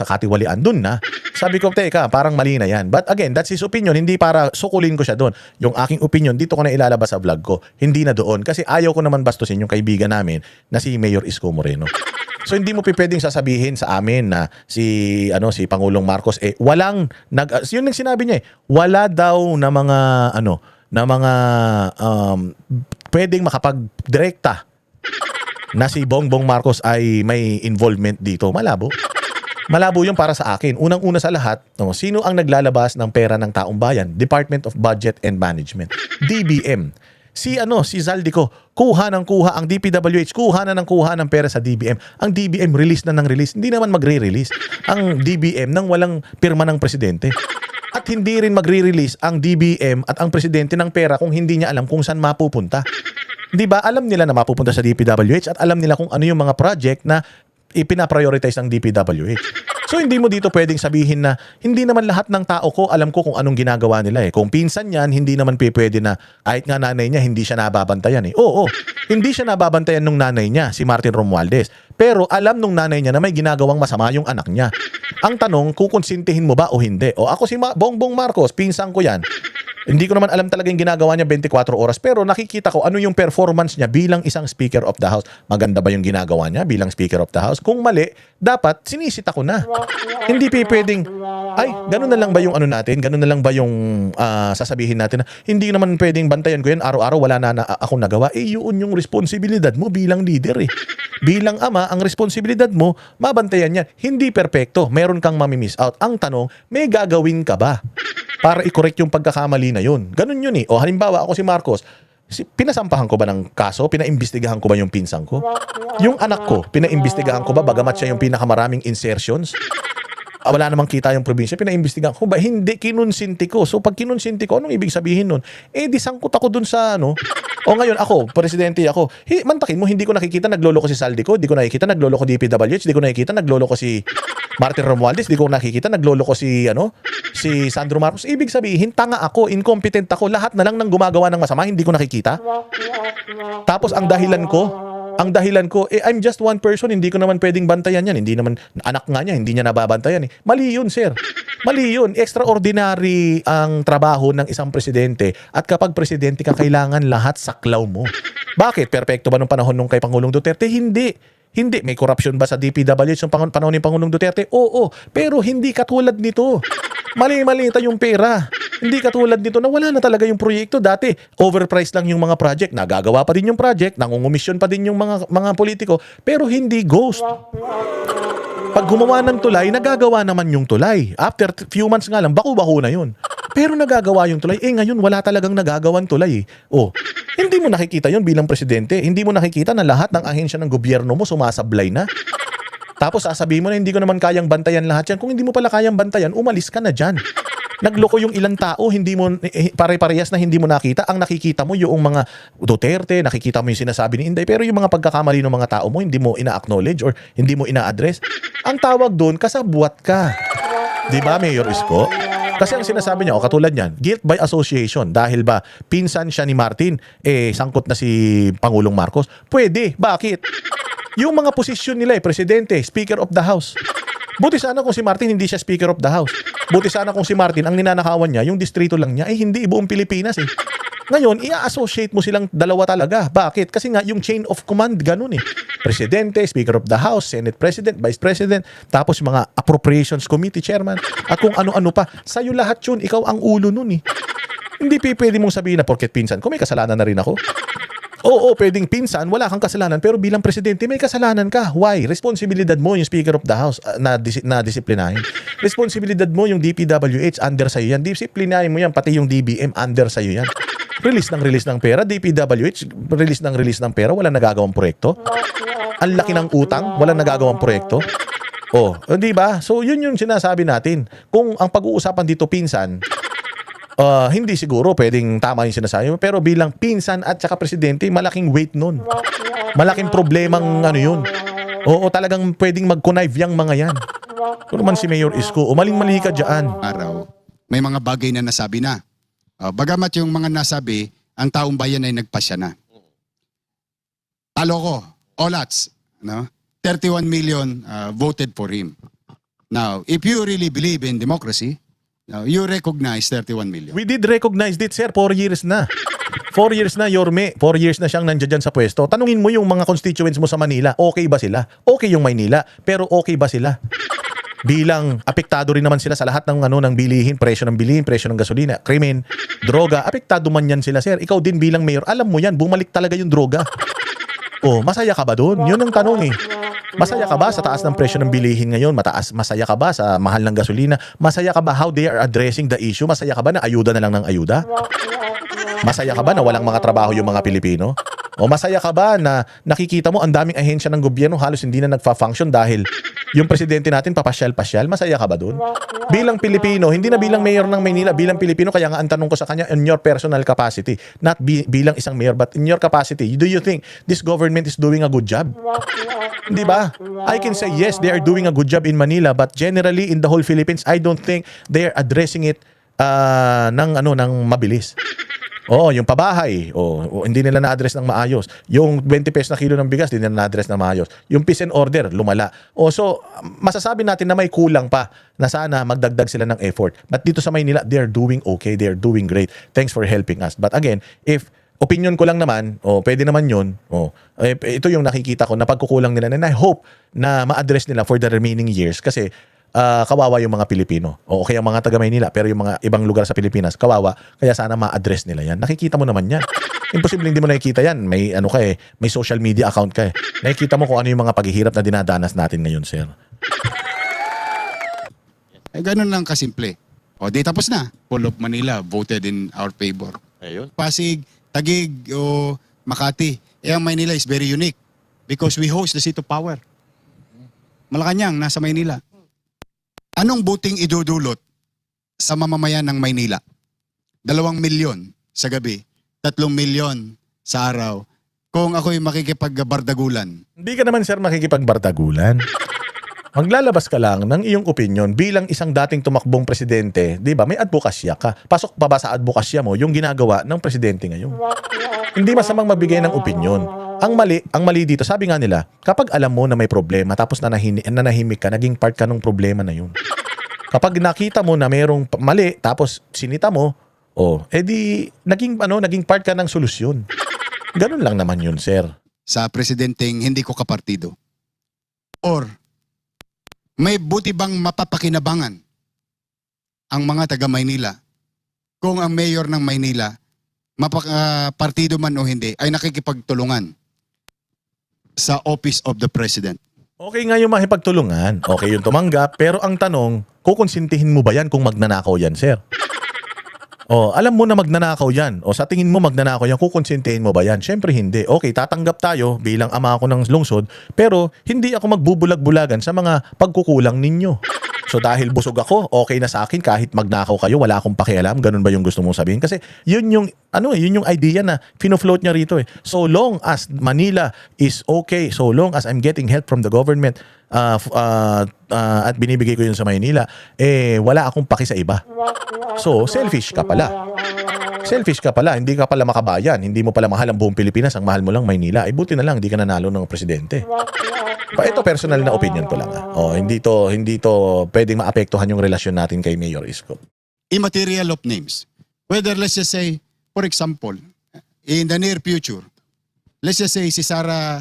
katiwalian, dun na. Sabi ko, teka, parang mali na yan. But again, that's his opinion. Hindi para sukulin ko siya doon. Yung aking opinion, dito ko na ilalabas sa vlog ko. Hindi na doon. Kasi ayaw ko naman bastusin yung kaibigan namin na si Mayor Isko Moreno. So hindi mo pwedeng sasabihin sa amin na si Pangulong Marcos walang yun ang sinabi niya wala daw na mga pwedeng makapagdirekta na si Bongbong Marcos ay may involvement dito. Malabo yun para sa akin. Unang-una sa lahat, sino ang naglalabas ng pera ng taong bayan? Department of Budget and Management. DBM. Si Zaldico, kuha ng DPWH, kuha ng pera sa DBM. Ang DBM release na ng release. Hindi naman magre-release ang DBM nang walang pirma ng presidente. At hindi rin magre-release ang DBM at ang presidente ng pera kung hindi niya alam kung saan mapupunta. Di ba? Alam nila na mapupunta sa DPWH at alam nila kung ano yung mga project na ipinaprioritize ng DPWH. So hindi mo dito pwedeng sabihin na hindi naman lahat ng tao ko alam ko kung anong ginagawa nila Kung pinsan niyan, hindi naman pwede na kahit nga nanay niya hindi siya nababantayan Oo, hindi siya nababantayan nung nanay niya, si Martin Romualdez. Pero alam nung nanay niya na may ginagawang masama yung anak niya. Ang tanong, kukonsintihin mo ba o hindi? Ako si Bongbong Marcos, pinsan ko yan. Hindi ko naman alam talaga yung ginagawa niya 24 oras pero nakikita ko ano yung performance niya bilang isang Speaker of the House. Maganda ba yung ginagawa niya bilang Speaker of the House? Kung mali, dapat sinisita ko na. Hindi pwedeng, ganun na lang ba yung natin? Ganun na lang ba yung sasabihin natin na hindi naman pwedeng bantayan ko yan, araw-araw wala na akong nagawa. Yun yung responsibilidad mo bilang leader Bilang ama, ang responsibilidad mo, mabantayan yan. Hindi perpekto. Meron kang mamimiss out. Ang tanong, may gagawin ka ba para i-correct yung pagkakamali na yun? Ganun yun halimbawa, ako si Marcos, pinasampahan ko ba ng kaso? Pinaimbestigahan ko ba yung pinsan ko? Yung anak ko, pinaimbestigahan ko ba bagamat siya yung pinakamaraming insertions? Wala namang kita yung probinsya, pinaimbestigahan ko ba? Hindi, kinonsinti ko. So pag kinonsinti ko, anong ibig sabihin nun? Di sangkot ako dun sa ngayon ako, presidente ako. Mantakin mo, hindi ko nakikita nagloloko si Saldico, hindi ko nakikita nagloloko DPWH, hindi ko nakikita nagloloko si Martin Romualdez, hindi ko nakikita nagloloko si Sandro Marcos. Ibig sabihin, tanga ako, incompetent ako, lahat na lang ng gumagawa ng masama, hindi ko nakikita. Tapos ang dahilan ko, Ang dahilan ko, I'm just one person, hindi ko naman pwedeng bantayan yan. Hindi naman, anak nga niya, hindi niya nababantayan eh. Mali yun, sir. Mali yun. Extraordinary ang trabaho ng isang presidente. At kapag presidente ka, kailangan lahat saklaw mo. Bakit? Perpekto ba nung panahon nung kay Pangulong Duterte? Hindi. Hindi. May corruption ba sa DPWH yung panahon ni Pangulong Duterte? Oo. Pero hindi katulad nito. Mali-mali yung pera. Hindi katulad nito na wala na talaga yung proyekto. Dati, overpriced lang yung mga project. Nagagawa pa din yung project. Nangungumisyon pa din yung mga politiko. Pero hindi ghost. Pag gumawa ng tulay, nagagawa naman yung tulay. After few months nga lang, baku-baku na yun. Pero nagagawa yung tulay. Ngayon, wala talagang nagagawang tulay. Hindi mo nakikita yun bilang presidente. Hindi mo nakikita na lahat ng ahensya ng gobyerno mo sumasablay na. Tapos sasabihin mo na hindi ko naman kayang bantayan lahat yan. Kung hindi mo pala kayang bantayan, umalis ka na dyan. Nagloko yung ilang tao, hindi mo pare-parehas na hindi mo nakita. Ang nakikita mo yung mga Duterte, nakikita mo yung sinasabi ni Inday, pero yung mga pagkakamali ng mga tao mo, hindi mo ina-acknowledge or hindi mo ina-address. Ang tawag doon, kasabwat ka. Di ba, Mayor Isko? Kasi ang sinasabi niya, katulad niyan, guilt by association. Dahil ba, pinsan siya ni Martin, sangkot na si Pangulong Marcos. Pwede. Bakit? Yung mga posisyon nila, presidente, Speaker of the House. Buti sana kung si Martin hindi siya Speaker of the House. Buti sana kung si Martin, ang ninanakawan niya, yung distrito lang niya, hindi buong Pilipinas eh. Ngayon, i-associate mo silang dalawa talaga. Bakit? Kasi nga, yung chain of command, ganun eh. Presidente, Speaker of the House, Senate President, Vice President, tapos mga Appropriations Committee Chairman, at kung ano-ano pa. Sa'yo lahat yun, ikaw ang ulo nun eh. Hindi pwede mong sabihin na porket pinsan ko, may kasalanan na rin ako. Oo, pwedeng pinsan, wala kang kasalanan, pero bilang presidente, may kasalanan ka. Why? Responsibilidad mo yung Speaker of the House na disiplinahin. Responsibilidad mo yung DPWH, under sa'yo yan. Disiplinahin mo yan, pati yung DBM, under sa'yo yan. Release ng pera, DPWH, release ng pera, walang nagagawang proyekto. Ang laki ng utang, walang nagagawang proyekto. Di ba? So, yun yung sinasabi natin. Kung ang pag-uusapan dito pinsan, hindi siguro pwedeng tama yung sinasabi mo, pero bilang pinsan at saka presidente, malaking weight nun. Malaking problemang ano yun. Oo, talagang pwedeng mag-connive yung mga yan. Kung naman si Mayor Isko, umaling-mali ka dyan. Araw, may mga bagay na nasabi na. Bagamat yung mga nasabi, ang taong bayan ay nagpasya na. Talo ko, Olats, no? 31 million voted for him. Now, if you really believe in democracy, you recognize 31 million. We did recognize it, sir. 4 years na. 4 years na, Yorme. 4 years na siyang nandiyan sa pwesto. Tanungin mo yung mga constituents mo sa Manila, okay ba sila? Okay yung Maynila, pero okay ba sila? Bilang apektado rin naman sila sa lahat ng ng bilihin, presyo ng bilihin, presyo ng gasolina, krimen, droga. Apektado man yan sila, sir. Ikaw din bilang mayor, alam mo yan, bumalik talaga yung droga. Masaya ka ba doon? Yun ang tanong eh. Masaya ka ba sa taas ng presyo ng bilihin ngayon? Masaya ka ba sa mahal ng gasolina? Masaya ka ba how they are addressing the issue? Masaya ka ba na ayuda na lang ng ayuda? Masaya ka ba na walang mga trabaho yung mga Pilipino? O masaya ka ba na nakikita mo ang daming ahensya ng gobyerno halos hindi na nagfa-function dahil yung presidente natin papasyal-pasyal? Masaya ka ba doon? Bilang Pilipino, hindi na bilang mayor ng Maynila, bilang Pilipino, kaya nga ang tanong ko sa kanya, in your personal capacity, not bilang isang mayor, but in your capacity, do you think this government is doing a good job? Di ba? I can say yes, they are doing a good job in Manila, but generally in the whole Philippines, I don't think they are addressing it ng mabilis. Yung pabahay, hindi nila na-address ng maayos. Yung 20 pesos na kilo ng bigas, hindi nila na-address ng maayos. Yung peace and order, lumala. So, masasabi natin na may kulang pa na sana magdagdag sila ng effort. But dito sa Maynila, they're doing okay, they're doing great. Thanks for helping us. But again, if opinion ko lang naman, pwede naman yun. Ito yung nakikita ko na pagkukulang nila. And I hope na ma-address nila for the remaining years kasi kawawa yung mga Pilipino. Kaya mga taga Maynila, pero yung mga ibang lugar sa Pilipinas, kawawa. Kaya sana ma-address nila yan. Nakikita mo naman yan. Imposible hindi mo nakikita yan. May may social media account ka eh. Nakikita mo kung ano yung mga paghihirap na dinadanas natin ngayon, sir. Ganun lang kasimple. Di tapos na. All of Manila voted in our favor. Ayun. Pasig, Taguig, o Makati. Ang Maynila is very unique because we host the seat of power. Malacanang, nasa Maynila. Anong buting idudulot sa mamamayan ng Maynila? 2 milyon sa gabi, 3 milyon sa araw. Kung ako'y makikipagbardagulan. Hindi ka naman, sir, makikipagbardagulan. maglalabas ka lang ng iyong opinion bilang isang dating tumakbong presidente, 'di ba? May advokasya ka. Pasok pa ba sa advokasya mo yung ginagawa ng presidente ngayon? Hindi masamang magbigay ng opinion. Ang mali dito, sabi nga nila, kapag alam mo na may problema tapos nanahimik ka, naging part ka ng problema na yun. Kapag nakita mo na mayroong mali tapos sinita mo, edi naging part ka ng solusyon. Ganun lang naman yun, sir. Sa presidenteng hindi ko kapartido? Or may buti bang mapapakinabangan ang mga taga Maynila kung ang mayor ng Maynila, partido man o hindi, ay nakikipagtulungan sa Office of the President? Okay nga yung makipagtulungan. Okay yung tumanggap. Pero ang tanong, kukonsintihin mo ba yan kung magnanakaw yan, sir? Alam mo na magnanakaw yan. Sa tingin mo magnanakaw yan, kukonsintihin mo ba yan? Siyempre hindi. Okay, tatanggap tayo bilang ama ako ng lungsod, pero hindi ako magbubulag-bulagan sa mga pagkukulang ninyo. So dahil busog ako, okay na sa akin kahit magnakaw kayo, wala akong pakialam. Ganun ba yung gusto mong sabihin? Kasi yun yung idea na fino-float niya rito eh. So long as Manila is okay, so long as I'm getting help from the government at binibigay ko yun sa Maynila, wala akong paki sa iba. So selfish ka pala. Selfish ka pala, hindi ka pala makabayan, hindi mo pala mahal ang buong Pilipinas, ang mahal mo lang Maynila. Buti na lang, hindi ka nanalo ng presidente. Ito personal na opinion ko lang. Hindi to pwedeng maapektuhan yung relasyon natin kay Mayor Isko. Immaterial of names. Whether, let's just say, for example, in the near future, let's just say si Sara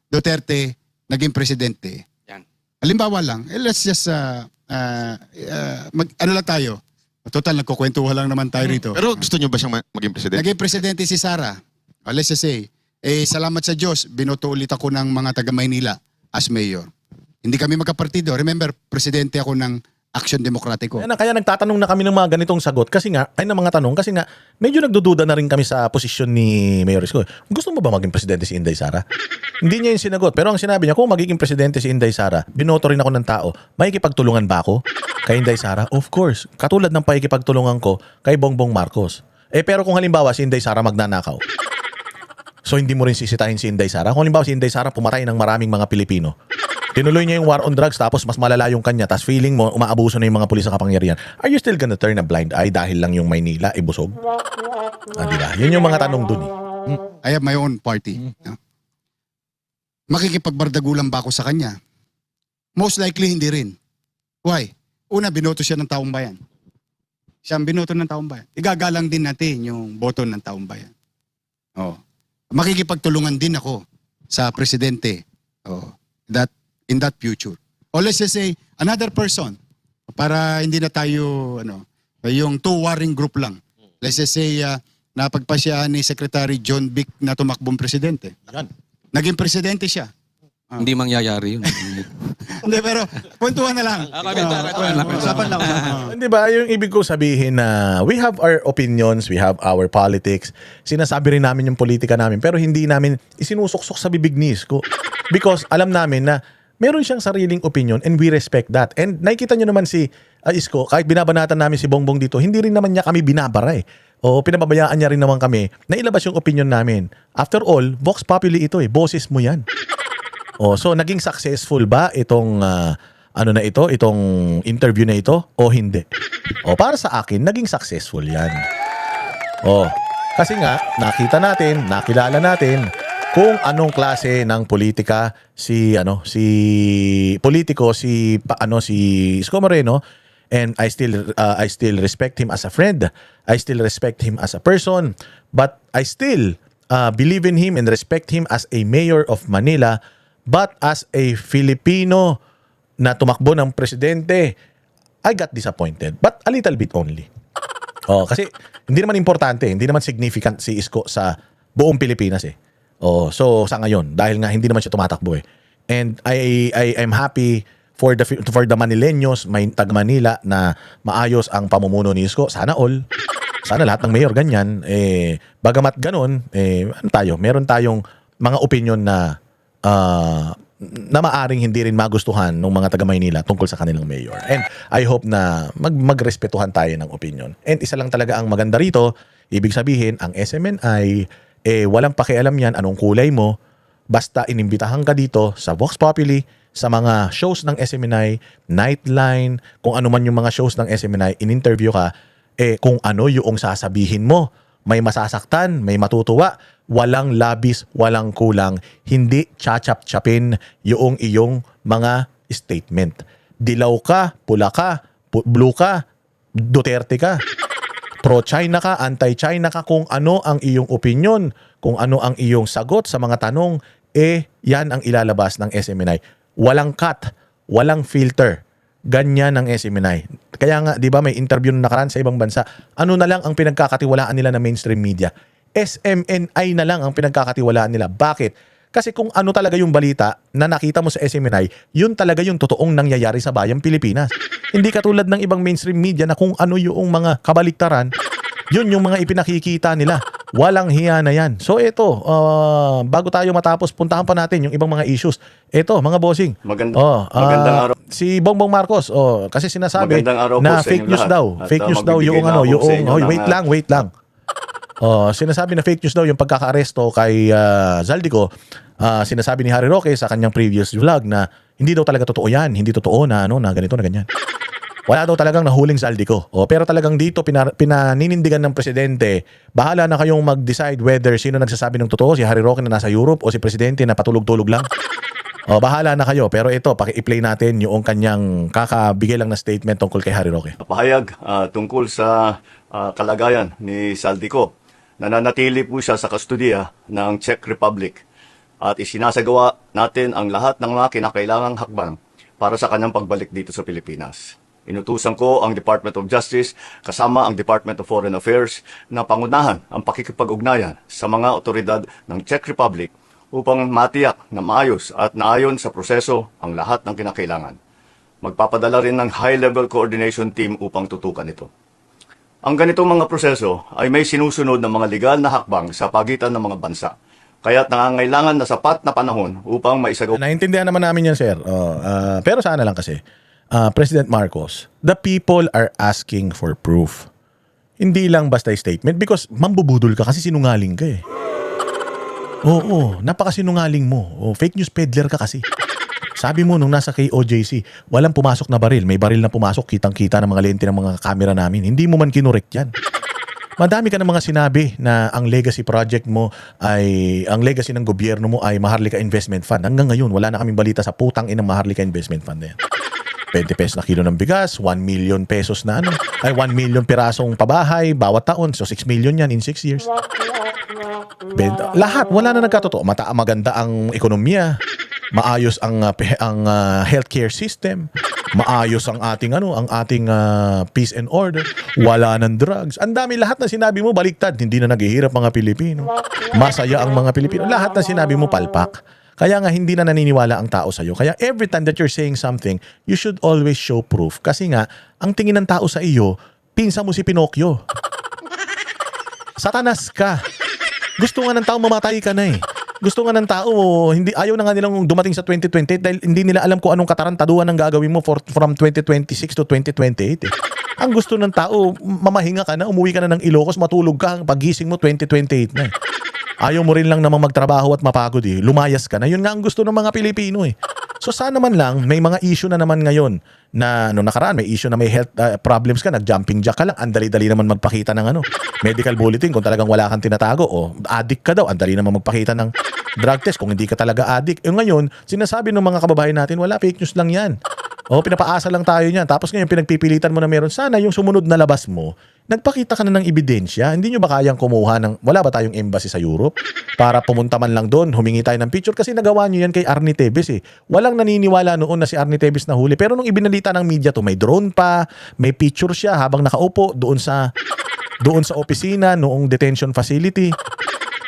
Duterte naging presidente. Yan. Halimbawa lang, let's just ano lang tayo. Total, nagkukwentuhan lang naman tayo rito. Pero gusto nyo ba siyang maging presidente? Naging presidente si Sara. Let's just say, salamat sa Diyos, binoto ulit ako ng mga taga Maynila as mayor. Hindi kami magkapartido. Remember, presidente ako ng Aksyon Demokratiko. Kaya nagtatanong na kami ng mga ganitong sagot kasi nga, medyo nagdududa na rin kami sa posisyon ni Mayor Isko. Gusto mo ba maging presidente si Inday Sara? Hindi niya yung sinagot. Pero ang sinabi niya, kung magiging presidente si Inday Sara, binoto rin ako ng tao, makikipagtulungan ba ako kay Inday Sara? Of course. Katulad ng pakikipagtulungan ko kay Bongbong Marcos. Pero kung halimbawa si Inday Sara magnanakaw, so hindi mo rin sisitahin si Inday Sara. Kung halimbawa si Inday Sara pumatay ng maraming mga Pilipino, tinuloy niya yung war on drugs tapos mas malala yung kanya, tapos feeling mo umaabuso na yung mga pulis sa kapangyarihan, are you still gonna turn a blind eye dahil lang yung Maynila busog? Diba? Yun yung mga tanong dun eh. I have my own party. Makikipagbardagulan ba ako sa kanya? Most likely hindi rin. Why? Una, binoto siya ng taong bayan. Siya ang binoto ng taong bayan. Igagalang din natin yung boto ng taong bayan. Makikipagtulungan din ako sa presidente. In that future. Or let's just say, another person, para hindi na tayo, yung two warring group lang. Let's just say, napagpasya ni Secretary John Vic na tumakbong presidente. Yan. Naging presidente siya. Hindi mangyayari yun. Hindi, pero puntuhan na lang. Usapan lang. Di ba, yung ibig kong sabihin na we have our opinions, we have our politics. Sinasabi rin namin yung politika namin, pero hindi namin isinusuksok sa bibig ni Isko. Because alam namin na meron siyang sariling opinion and we respect that. And nakikita nyo naman si Isko, kahit binabanatan namin si Bongbong dito, hindi rin naman niya kami binabara eh. Pinababayaan niya rin naman kami na ilabas yung opinion namin. After all, Vox Populi ito eh, boses mo yan. So naging successful ba itong itong interview na ito o hindi? Para sa akin, naging successful yan. Kasi nga, nakilala natin kung anong klase ng politika si Isko Moreno, and I still respect him as a friend. I still respect him as a person, but I still believe in him and respect him as a mayor of Manila. But as a Filipino na tumakbo ng presidente, I got disappointed, but a little bit only. Kasi hindi naman importante, hindi naman significant si Isko sa buong Pilipinas eh. So sa ngayon, dahil nga hindi naman siya tumatakbo eh. And I'm happy for the Manileños, may tag Manila, na maayos ang pamumuno ni Isko. Sana all. Sana lahat ng mayor ganyan. Bagamat ganun, meron tayong mga opinion na maaring hindi rin magustuhan ng mga taga Maynila tungkol sa kanilang mayor. And I hope na magrespetuhan tayo ng opinion. And isa lang talaga ang maganda rito, ibig sabihin, ang SMNI, walang pakialam yan anong kulay mo, basta inimbitahan ka dito sa Vox Populi, sa mga shows ng SMNI, Nightline, kung ano man yung mga shows ng SMNI, in-interview ka, kung ano yung sasabihin mo. May masasaktan, may matutuwa, walang labis, walang kulang, hindi chachap-chapin yung iyong mga statement. Dilaw ka, pula ka, blue ka, Duterte ka, pro-China ka, anti-China ka, kung ano ang iyong opinion, kung ano ang iyong sagot sa mga tanong, yan ang ilalabas ng SMNI. Walang cut, walang filter. Ganyan ang SMNI. Kaya nga, di ba, may interview na nakaraan sa ibang bansa. Ano na lang ang pinagkakatiwalaan nila na mainstream media? SMNI na lang ang pinagkakatiwalaan nila. Bakit? Kasi kung ano talaga yung balita na nakita mo sa SMNI, yun talaga yung totoong nangyayari sa bayang Pilipinas. Hindi katulad ng ibang mainstream media na kung ano yung mga kabaliktaran, yun yung mga ipinakikita nila. Walang hiya na yan. So ito, bago tayo matapos, puntahan pa natin yung ibang mga issues. Ito, mga bossing. Magandang araw. Si Bongbong Marcos, kasi sinasabi Magandang araw na po sa fake inyong news lahat. daw. At, Fake news daw magbibigay yung na ano, ako yung sa inyo ng, wait lang. Sinasabi na fake news daw yung pagkaka-aresto kay Zaldico. Sinasabi ni Harry Roque sa kanyang previous vlog na hindi daw talaga totoo yan, hindi totoo na ano, na ganito na ganyan. Wala daw talagang nahuling Zaldico. Pero talagang dito pinaninindigan ng presidente, bahala na kayong mag-decide whether sino nagsasabi ng totoo, si Harry Roque na nasa Europe o si presidente na patulog-tulog lang. Bahala na kayo. Pero ito, paki-play natin yung kanyang kakabigay lang na statement tungkol kay Harry Roque. Pahayag tungkol sa kalagayan ni Zaldico. Nananatili po siya sa kustodiya ng Czech Republic at isinasagawa natin ang lahat ng mga kinakailangang hakbang para sa kanyang pagbalik dito sa Pilipinas. Inutusan ko ang Department of Justice kasama ang Department of Foreign Affairs na pangunahan ang pakikipag-ugnayan sa mga otoridad ng Czech Republic upang matiyak na maayos at naayon sa proseso ang lahat ng kinakailangan. Magpapadala rin ng high-level coordination team upang tutukan ito. Ang ganitong mga proseso ay may sinusunod ng mga legal na hakbang sa pagitan ng mga bansa. Kaya't nangangailangan na sapat na panahon upang maisagawa. Naintindihan naman namin yan, sir. Pero sana lang kasi, President Marcos, the people are asking for proof. Hindi lang basta statement because mambubudol ka kasi sinungaling ka eh. Oo, napakasinungaling mo. Fake news peddler ka kasi. Sabi mo nung nasa KOJC, walang pumasok na baril. May baril na pumasok, kitang-kita ng mga lente ng mga kamera namin. Hindi mo man kinorek yan. Madami ka ng mga sinabi na ang legacy project mo ay, ang legacy ng gobyerno mo ay Maharlika Investment Fund. Hanggang ngayon, wala na kaming balita sa putang inang Maharlika Investment Fund na yan. 20 pesos na kilo ng bigas, 1 million pesos na 1 million pirasong pabahay bawat taon. So 6 million yan in 6 years. Lahat, wala na nagkatotoo. Maganda ang ekonomiya, maayos ang healthcare system, maayos ang ating peace and order, wala ng drugs. Ang dami, lahat na sinabi mo baliktad, hindi na naghihirap mga Pilipino. Masaya ang mga Pilipino. Lahat na sinabi mo palpak. Kaya nga hindi na naniniwala ang tao sa'yo. Kaya every time that you're saying something, you should always show proof. Kasi nga, ang tingin ng tao sa iyo, pinsa mo si Pinocchio. Satanas ka. Gusto nga ng tao mamatay ka na eh. Gusto nga ng tao, ayaw na nga nilang dumating sa 2028 dahil hindi nila alam kung anong katarantaduhan ang gagawin mo from 2026 to 2028 eh. Ang gusto ng tao, mamahinga ka na, umuwi ka na ng Ilocos, matulog ka, pagising mo 2028 na eh. Ayaw mo rin lang namang magtrabaho at mapagod eh. Lumayas ka na. Yun nga ang gusto ng mga Pilipino eh. So sana man lang, may mga issue na naman ngayon na nakaraan, may issue na may health problems ka, nag-jumping jack ka lang, ang dali-dali naman magpakita ng medical bulletin kung talagang wala kang tinatago o addict ka daw, ang dali naman magpakita ng drug test kung hindi ka talaga addict. Ngayon, sinasabi ng mga kababayan natin, wala, fake news lang yan. Pinapaasa lang tayo niyan. Tapos ngayon, pinagpipilitan mo na meron. Sana yung sumunod na labas mo, nagpakita ka na ng ebidensya. Hindi nyo ba kayang kumuha wala ba tayong embassy sa Europe? Para pumunta man lang doon, humingi tayo ng picture. Kasi nagawa nyo yan kay Arnie Tevez eh. Walang naniniwala noon na si Arnie Tevez nahuli. Pero nung ibinalita ng media to, may drone pa, may picture siya habang nakaupo doon sa opisina, noong detention facility.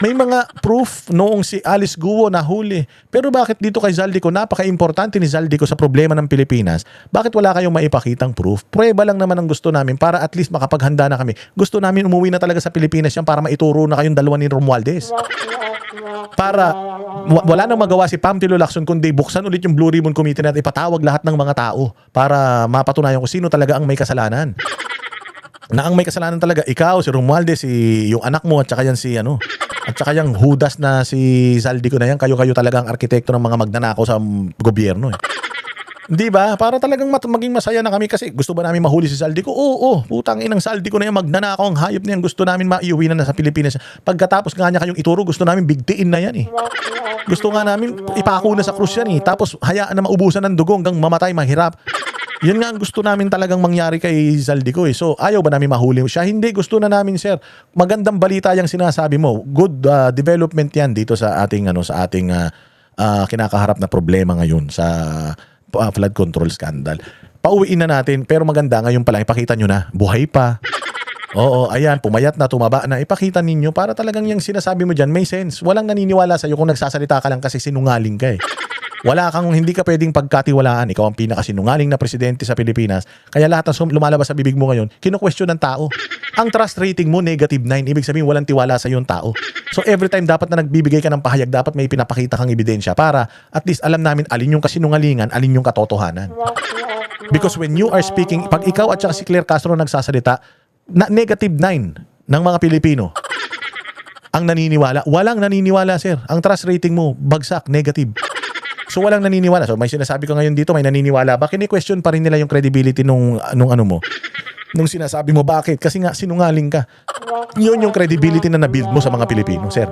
May mga proof noong si Alice Guo nahuli. Pero bakit dito kay Zaldico, napaka-importante ni Zaldico sa problema ng Pilipinas, bakit wala kayong maipakitang proof? Prueba lang naman ang gusto namin para at least makapaghanda na kami. Gusto namin umuwi na talaga sa Pilipinas yan para maituro na kayong dalawa ni Romualdez. Para wala nang magawa si Pamphilo Lacson kundi buksan ulit yung Blue Ribbon Committee at ipatawag lahat ng mga tao para mapatunayan kung sino talaga ang may kasalanan. Na ang may kasalanan talaga, ikaw, si Romualdez, yung anak mo at saka yan si At saka yung hudas na si Saldico na yan, kayo-kayo talaga ang arkitekto ng mga magnanakaw sa gobyerno eh. Hindi ba? Para talagang maging masaya na kami kasi gusto ba namin mahuli si Saldico? Oo, putang inang Saldico na yan, magnanakaw, ang hayop na yan. Gusto namin maiuwi na sa Pilipinas. Pagkatapos nga niya kayong ituro, gusto namin bigtiin na yan eh. Gusto nga namin ipako na sa krus yan eh. Tapos hayaan na maubusan ng dugo hanggang mamatay, mahirap. Yun nga ang gusto namin talagang mangyari kay Saldico eh. So ayaw ba namin mahuli siya? Hindi, gusto na namin sir. Magandang balita yung sinasabi mo. Good development yan dito sa ating kinakaharap na problema ngayon sa flood control scandal. Pauwiin na natin pero maganda ngayon pala ipakita nyo na buhay pa. Oo, ayan, pumayat na, tumaba na. Ipakita ninyo para talagang yung sinasabi mo dyan may sense. Walang naniniwala sa'yo kung nagsasalita ka lang kasi sinungaling ka eh. Hindi ka pwedeng pagkatiwalaan. Ikaw ang pinakasinungaling na presidente sa Pilipinas. Kaya lahat ng lumalabas sa bibig mo ngayon, kino-question ng tao. Ang trust rating mo, -9. Ibig sabihin, walang tiwala sa yung tao. So every time dapat na nagbibigay ka ng pahayag, dapat may pinapakita kang ebidensya para at least alam namin alin yung kasinungalingan, alin yung katotohanan. Because when you are speaking, pag ikaw at saka si Claire Castro nagsasalita, -9 ng mga Pilipino ang naniniwala. Walang naniniwala, sir. Ang trust rating mo, bagsak, negative. So walang naniniwala. So may sinasabi ko ngayon dito, may naniniwala ba? Kini-question pa rin nila yung credibility nung ano mo. Nung sinasabi mo, bakit? Kasi nga sinungaling ka. Yun yung credibility na nabuild mo sa mga Pilipino, sir.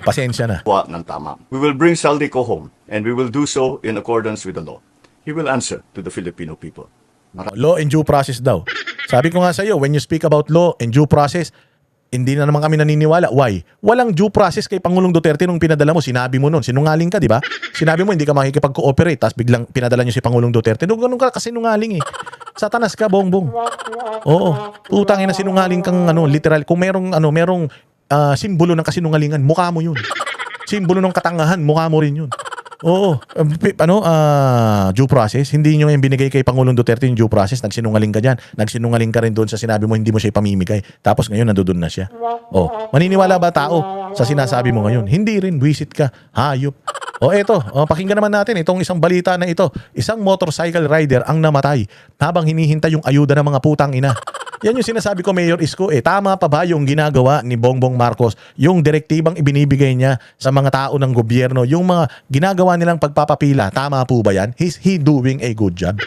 Pasensya na. Ng tama. We will bring Saldico home and we will do so in accordance with the law. He will answer to the Filipino people. Law and due process daw. Sabi ko nga sa iyo, when you speak about law and due process, hindi na naman kami naniniwala. Why? Walang due process kay Pangulong Duterte nung pinadala mo. Sinabi mo nun. Sinungaling ka, di ba? Sinabi mo hindi ka makikipag-cooperate tapos biglang pinadala niyo si Pangulong Duterte. Ganun ka kasi sinungaling eh. Satanas ka, bongbong. Oo. Putangin na sinungaling kang literal. Kung merong simbolo ng kasinungalingan, mukha mo yun. Simbolo ng katangahan, mukha mo rin yun. Oo. Due process. Hindi nyo yung binigay kay Pangulong Duterte yung due process. Nagsinungaling ka dyan. Nagsinungaling ka rin doon sa sinabi mo hindi mo siya ipamimigay. Tapos ngayon nandoon na siya. Oh, maniniwala ba tao sa sinasabi mo ngayon? Hindi rin. Wisit ka. Hayop. Eto. Pakinggan naman natin itong isang balita na ito. Isang motorcycle rider ang namatay habang hinihintay yung ayuda ng mga putang ina. Yan yung sinasabi ko, Mayor Isko. Tama pa ba yung ginagawa ni Bongbong Marcos? Yung direktibang ibinibigay niya sa mga tao ng gobyerno, yung mga ginagawa nilang pagpapapila, tama po ba yan? Is he doing a good job?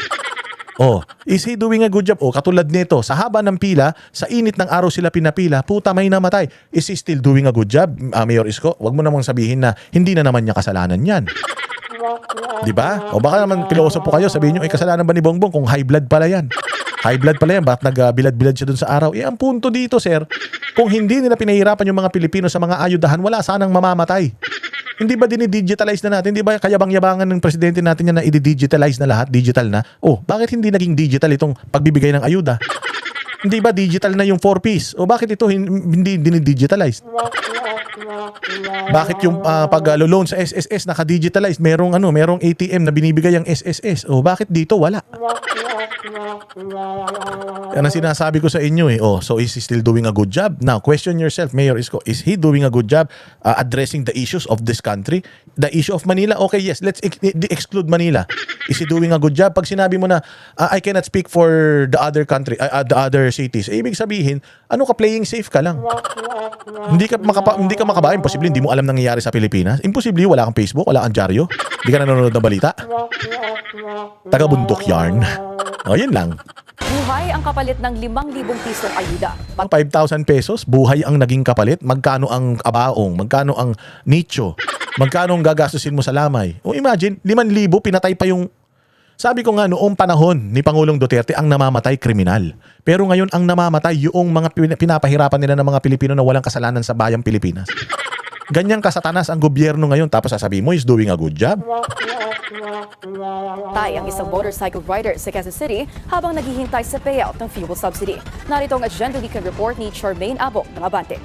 Is he doing a good job? Katulad nito, sa haba ng pila, sa init ng araw sila pinapila, puta may namatay. Is he still doing a good job, Mayor Isko? Wag mo namang sabihin na hindi na naman niya kasalanan yan. Di ba? O baka naman piloso po kayo, sabihin nyo, kasalanan ba ni Bongbong kung high blood pala yan? High blood pala yan, bakit nagbilad-bilad siya dun sa araw? Ang punto dito, sir, kung hindi nila pinahirapan yung mga Pilipino sa mga ayudahan, wala sanang mamamatay. Hindi ba dinidigitalize na natin? Hindi ba kayabang-yabangan ng presidente natin yan na i-digitalize na lahat? Digital na? Bakit hindi naging digital itong pagbibigay ng ayuda? Hindi ba digital na yung 4Ps? Bakit ito hindi dinidigitalize? Bakit yung pag-loan sa SSS naka-digitalize? Merong ATM na binibigay ang SSS. Bakit dito wala? Yan ang sinasabi ko sa inyo eh. So is he still doing a good job? Now, question yourself, Mayor Isko. Is he doing a good job addressing the issues of this country? The issue of Manila? Okay, yes. Let's exclude Manila. Is he doing a good job? Pag sinabi mo na, I cannot speak for the other country, the other cities. Ibig sabihin, playing safe ka lang. Hindi ka makababa. Imposible, hindi mo alam nangyayari sa Pilipinas. Imposible, wala kang Facebook, wala kang dyaryo. Hindi ka nanonood ng balita. Taga-bundok yarn. Yun lang. Buhay ang kapalit ng 5,000 pisong ayuda. 5,000 pesos, buhay ang naging kapalit. Magkano ang abaong? Magkano ang nicho? Magkano ang gagastusin mo sa lamay? Imagine, 5,000, pinatay pa yung... Sabi ko nga, noong panahon ni Pangulong Duterte, ang namamatay kriminal. Pero ngayon, ang namamatay yung mga pinapahirapan nila ng mga Pilipino na walang kasalanan sa bayang Pilipinas. Ganyang kasatanas ang gobyerno ngayon, tapos sasabihin mo, is doing a good job. Tay ang isang motorcycle rider sa Quezon City habang naghihintay sa payout ng fuel subsidy. Narito ang Agenda Weekend Report ni Charmaine Abong ng Abante.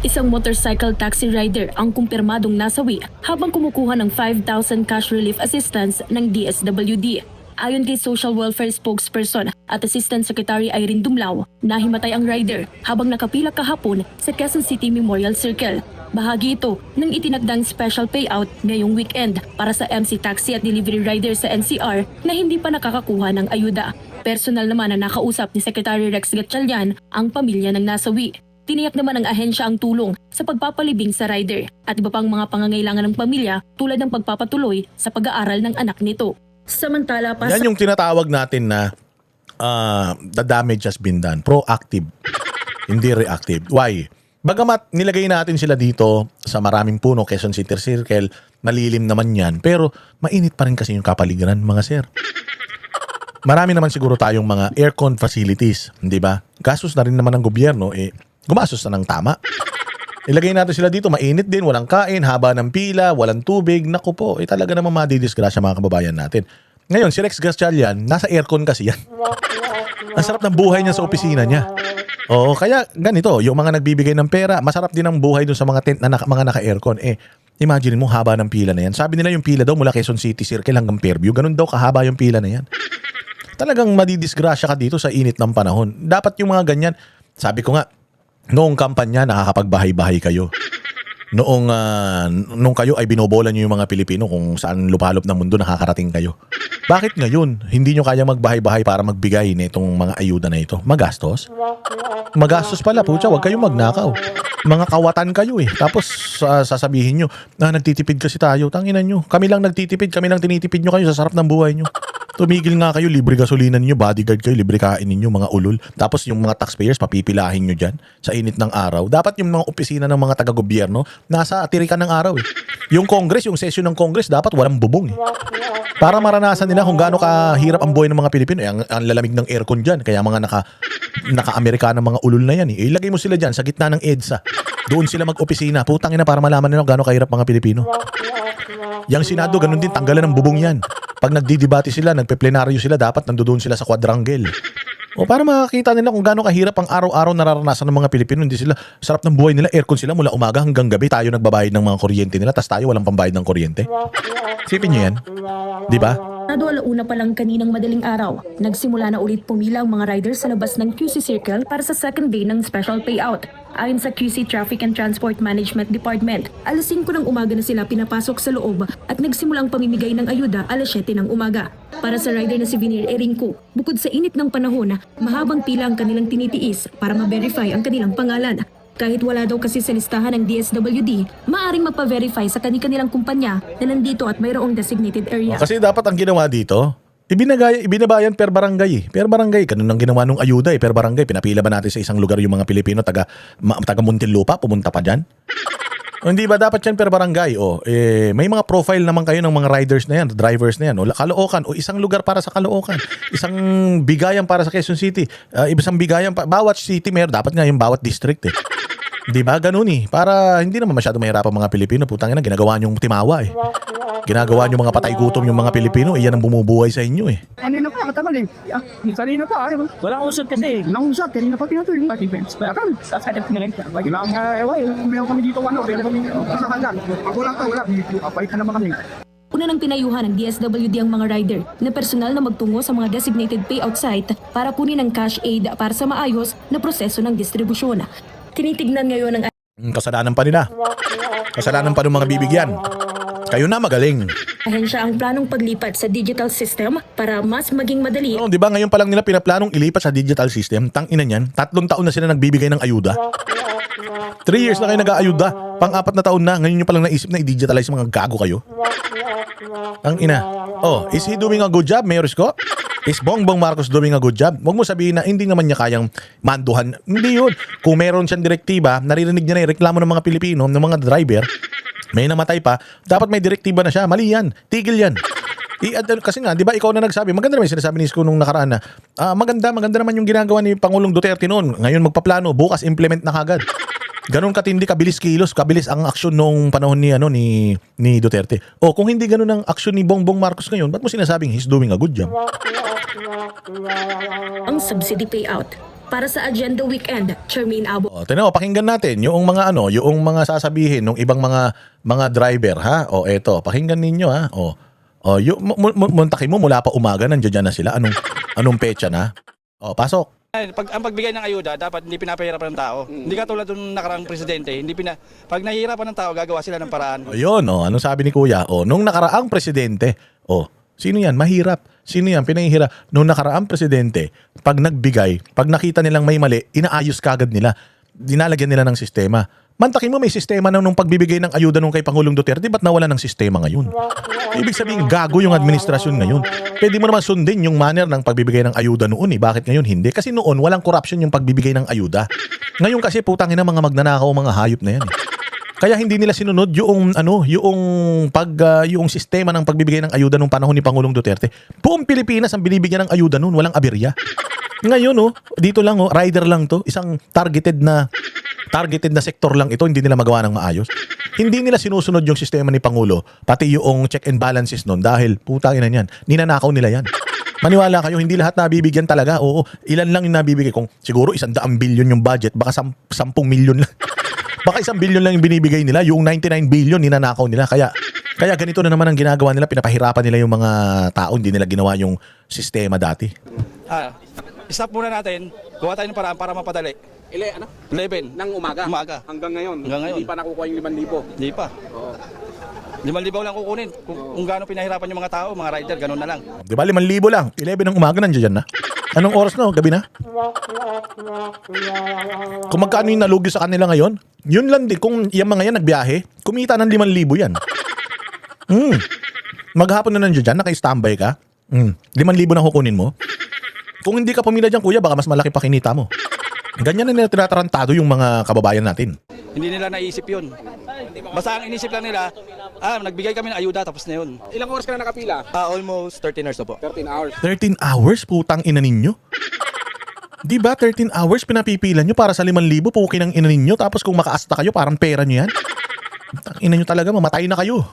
Isang motorcycle taxi rider ang kumpirmadong nasawi habang kumukuha ng 5,000 cash relief assistance ng DSWD. Ayon kay Social Welfare Spokesperson at Assistant Secretary Irene Dumlao, nahimatay ang rider habang nakapila kahapon sa Quezon City Memorial Circle. Bahagi ito ng itinagdang special payout ngayong weekend para sa MC taxi at delivery rider sa NCR na hindi pa nakakakuha ng ayuda. Personal naman na nakausap ni Secretary Rex Gatchalian ang pamilya ng nasawi. Tiniyak naman ng ahensya ang tulong sa pagpapalibing sa rider at iba pang mga pangangailangan ng pamilya tulad ng pagpapatuloy sa pag-aaral ng anak nito. Samantala pa Yan yung tinatawag natin na the damage has been done. Proactive, hindi reactive. Why? Bagamat nilagay natin sila dito sa maraming puno, Quezon City Circle, malilim naman yan, pero mainit pa rin kasi yung kapaligiran, mga sir. Marami naman siguro tayong mga aircon facilities, di ba? Gastos na rin naman ng gobyerno, gumastos na ng tama. Ilagay natin sila dito, mainit din, walang kain, haba ng pila, walang tubig. Naku po, talaga naman madidisgrasya mga kababayan natin. Ngayon, si Rex Gatchalian, nasa aircon kasi yan. Ang sarap ng buhay niya sa opisina niya. Oo, kaya ganito, yung mga nagbibigay ng pera, masarap din ang buhay dun sa mga tent na mga naka-aircon. Imagine mo, haba ng pila na yan. Sabi nila yung pila daw mula Quezon City Circle hanggang Fairview, ganun daw kahaba yung pila na yan. Talagang madidisgrasya ka dito sa init ng panahon. Dapat yung mga ganyan, sabi ko nga, noong kampanya, nakakapagbahay-bahay kayo. Nung kayo ay binobola nyo yung mga Pilipino kung saan lupalop ng mundo nakakarating kayo. Bakit ngayon, hindi nyo kaya magbahay-bahay para magbigay nitong mga ayuda na ito? Magastos? Magastos pala, pucha, huwag kayong magnakaw. Mga kawatan kayo Tapos sasabihin nyo, nagtitipid kasi tayo. Tanginan nyo, kami lang nagtitipid, kami lang tinitipid nyo kayo sa sarap ng buhay nyo. Tumigil nga kayo, libre gasolina ninyo, bodyguard kayo, libre kain ninyo, mga ulol. Tapos yung mga taxpayers, papipilahin nyo dyan sa init ng araw. Dapat yung mga opisina ng mga taga-gobyerno, nasa atirikan ng araw Yung Congress, yung session ng Congress, dapat walang bubong Para maranasan nila kung gaano kahirap ang buhay ng mga Pilipino. Ang lalamig ng aircon dyan, kaya mga naka-Amerikana mga ulol na yan Ilagay mo sila dyan sa gitna ng EDSA. Doon sila mag-opisina. Putang ina para malaman nila kung gaano kahirap mga Pilipino. Yang Senado, ganun din, tanggalan ng bubong yan. Pag nagdidebate sila, nagpe-plenaryo sila, dapat nandoon sila sa quadrangle. O para makakita nila kung gaano kahirap ang araw-araw nararanasan ng mga Pilipino. Hindi sila, sarap ng buhay nila, aircon sila mula umaga hanggang gabi. Tayo nagbabayad ng mga kuryente nila, tas tayo walang pambayad ng kuryente. Sipin nyo yan. Di ba? Alauna pa lang kaninang madaling araw, nagsimula na ulit pumila ang mga riders sa labas ng QC Circle para sa second day ng special payout. Ayon sa QC Traffic and Transport Management Department, alas 5 ng umaga na sila pinapasok sa loob at nagsimulang pamimigay ng ayuda alas 7 ng umaga. Para sa rider na si Vinir Eringco, bukod sa init ng panahon, mahabang pila ang kanilang tinitiis para ma-verify ang kanilang pangalan. Kahit wala daw kasi sa listahan ng DSWD, maaring magpa-verify sa kanilang kumpanya na nandito at mayroong designated area. Kasi dapat ang ginawa dito, ibinabayan per barangay. Per barangay, ganun ang ginawa nung ayuda per barangay. Pinapila ba natin sa isang lugar yung mga Pilipino taga Muntinlupa, pumunta pa dyan? O, hindi ba dapat yan per barangay? May mga profile naman kayo ng mga riders na yan, drivers na yan. O Caloocan, o isang lugar para sa Caloocan. Isang bigayan para sa Quezon City. Isang bigayan, bawat city mayor, dapat nga yung bawat district Di ba? Ganun Para hindi naman masyado mahirap ang mga Pilipino. Putang ina, ginagawa niyong timawa Ginagawa niyong mga patay gutom yung mga Pilipino. Iyan ang bumubuhay sa inyo Kanina pa, matagal Kanina pa, wala usap kasi. Nausap, kanina pa pinatuloy. Kaya kami, sasadap na rin. Kailangan meron kami dito, meron kami sa kandan. Pag wala ka, wala. Balik ka naman kami. Una nang pinayuhan ng DSWD ang mga rider na personal na magtungo sa mga designated payout site para kunin ang cash aid para sa maayos na proseso ng distribusyon. Tinitignan ngayon ng kasalanan pa nila. Kasalanan pa ng mga bibigyan. Kayo na magaling. ahensya ang planong paglipat sa digital system para mas maging madali. Di ba ngayon pa lang nila pinaplanong ilipat sa digital system? Tang-ina niyan, 3 taon na sila nagbibigay ng ayuda. 3 years na kayo nag-aayuda. Pang-4 na taon na, ngayon nyo palang naisip na i-digitalize mga gago kayo. Tang-ina. Is he doing a good job, Mayor Isko? Is Bongbong Marcos doing a good job? Huwag mo sabihin na hindi naman niya kayang manduhan. Hindi yun. Kung meron siyang direktiba, naririnig niya na yung reklamo ng mga Pilipino, ng mga driver, may namatay pa, dapat may direktiba na siya. Mali yan. Tigil yan. Kasi nga, di ba ikaw na nagsabi, maganda naman yung sinasabi ni Isko nung nakaraan na, maganda naman yung ginagawa ni Pangulong Duterte noon. Ngayon magpaplano, bukas implement na kagad. Ganon katindi, kabilis kilos, kabilis ang aksyon nung panahon ni Duterte. Kung hindi ganon ang aksyon ni Bongbong Marcos ngayon, ba't mo sinasabing he's doing a good job? Ang subsidy payout para sa agenda weekend, Charmaine Abo. Tinaw, pakinggan natin yung mga yung mga sasabihin ng ibang mga driver, ha? Eto, pakinggan ninyo, ha? O, muntakin mo mula pa umaga, nandiyan na sila. Anong petsa na? O, pasok. Ang pagbigay ng ayuda, dapat hindi pinapahirapan ng tao. Hindi katulad ng nakarang presidente, pag nahihirapan ng tao, gagawa sila ng paraan. O, yun, anong sabi ni Kuya? O, nung nakaraang presidente, sino yan? Mahirap. Sino yan? Pinahihirap. Nung nakaraang presidente, pag nagbigay, pag nakita nilang may mali, inaayos kagad nila. Dinalagyan nila ng sistema. Mantakin mo may sistema na nung pagbibigay ng ayuda nung kay Pangulong Duterte, ba't nawala ng sistema ngayon? Ibig sabihin, gago yung administrasyon ngayon. Pwede mo naman sundin yung manner ng pagbibigay ng ayuda noon Bakit ngayon hindi? Kasi noon, walang corruption yung pagbibigay ng ayuda. Ngayon kasi, putangin na mga magnanakaw, mga hayop na yan. Kaya hindi nila sinunod yung sistema ng pagbibigay ng ayuda nung panahon ni Pangulong Duterte. Buong Pilipinas ang binibigyan ng ayuda noon, walang aberya. Ngayon, dito lang, rider lang to, isang targeted na sektor lang ito, hindi nila magawa ng maayos. Hindi nila sinusunod yung sistema ni Pangulo, pati yung check and balances nun dahil putangin na yan, ninanakaw nila yan. Maniwala kayo, hindi lahat nabibigyan talaga. Oo, ilan lang yung nabibigay. Kung siguro 100 billion yung budget, baka 10 milyon lang. Baka 1 billion lang yung binibigay nila, yung 99 billion ninanakaw nila. Kaya ganito na naman ang ginagawa nila, pinapahirapan nila yung mga tao, hindi nila ginawa yung sistema dati. Stop muna natin, gawa tayo ng paraan para mapadali. 11 Ng umaga. Hanggang ngayon. Hindi pa nakukuha yung 5,000. Hindi pa. 5,000 lang kukunin. Kung gaano pinahirapan yung mga tao, mga rider, ganun na lang. Di ba, 5,000 lang. 11 ng umaga nandiyan na. Anong oras na? Gabi na? Kung magkano yung nalugi sa kanila ngayon, yun lang din. Kung yung mga yan nagbiyahe, kumita ng 5,000 yan. Maghapon na nandiyan, naka-standby ka. 5,000 na kukunin mo. Kung hindi ka pumila dyan, kuya, baka mas malaki pa kinita mo. Ganyan na nila tinatarantado yung mga kababayan natin. Hindi nila naisip yun. Basta ang inisip lang nila, nagbigay kami ng ayuda, tapos na yun. Ilang oras ka na nakapila? Almost 13 hours na po. 13 hours. 13 hours? Putang ina ninyo? Di ba 13 hours pinapipila nyo para sa 5,000? Pukin ang ina ninyo. Tapos kung makaasta kayo, parang pera nyo yan. Putang ina nyo talaga, mamatay na kayo.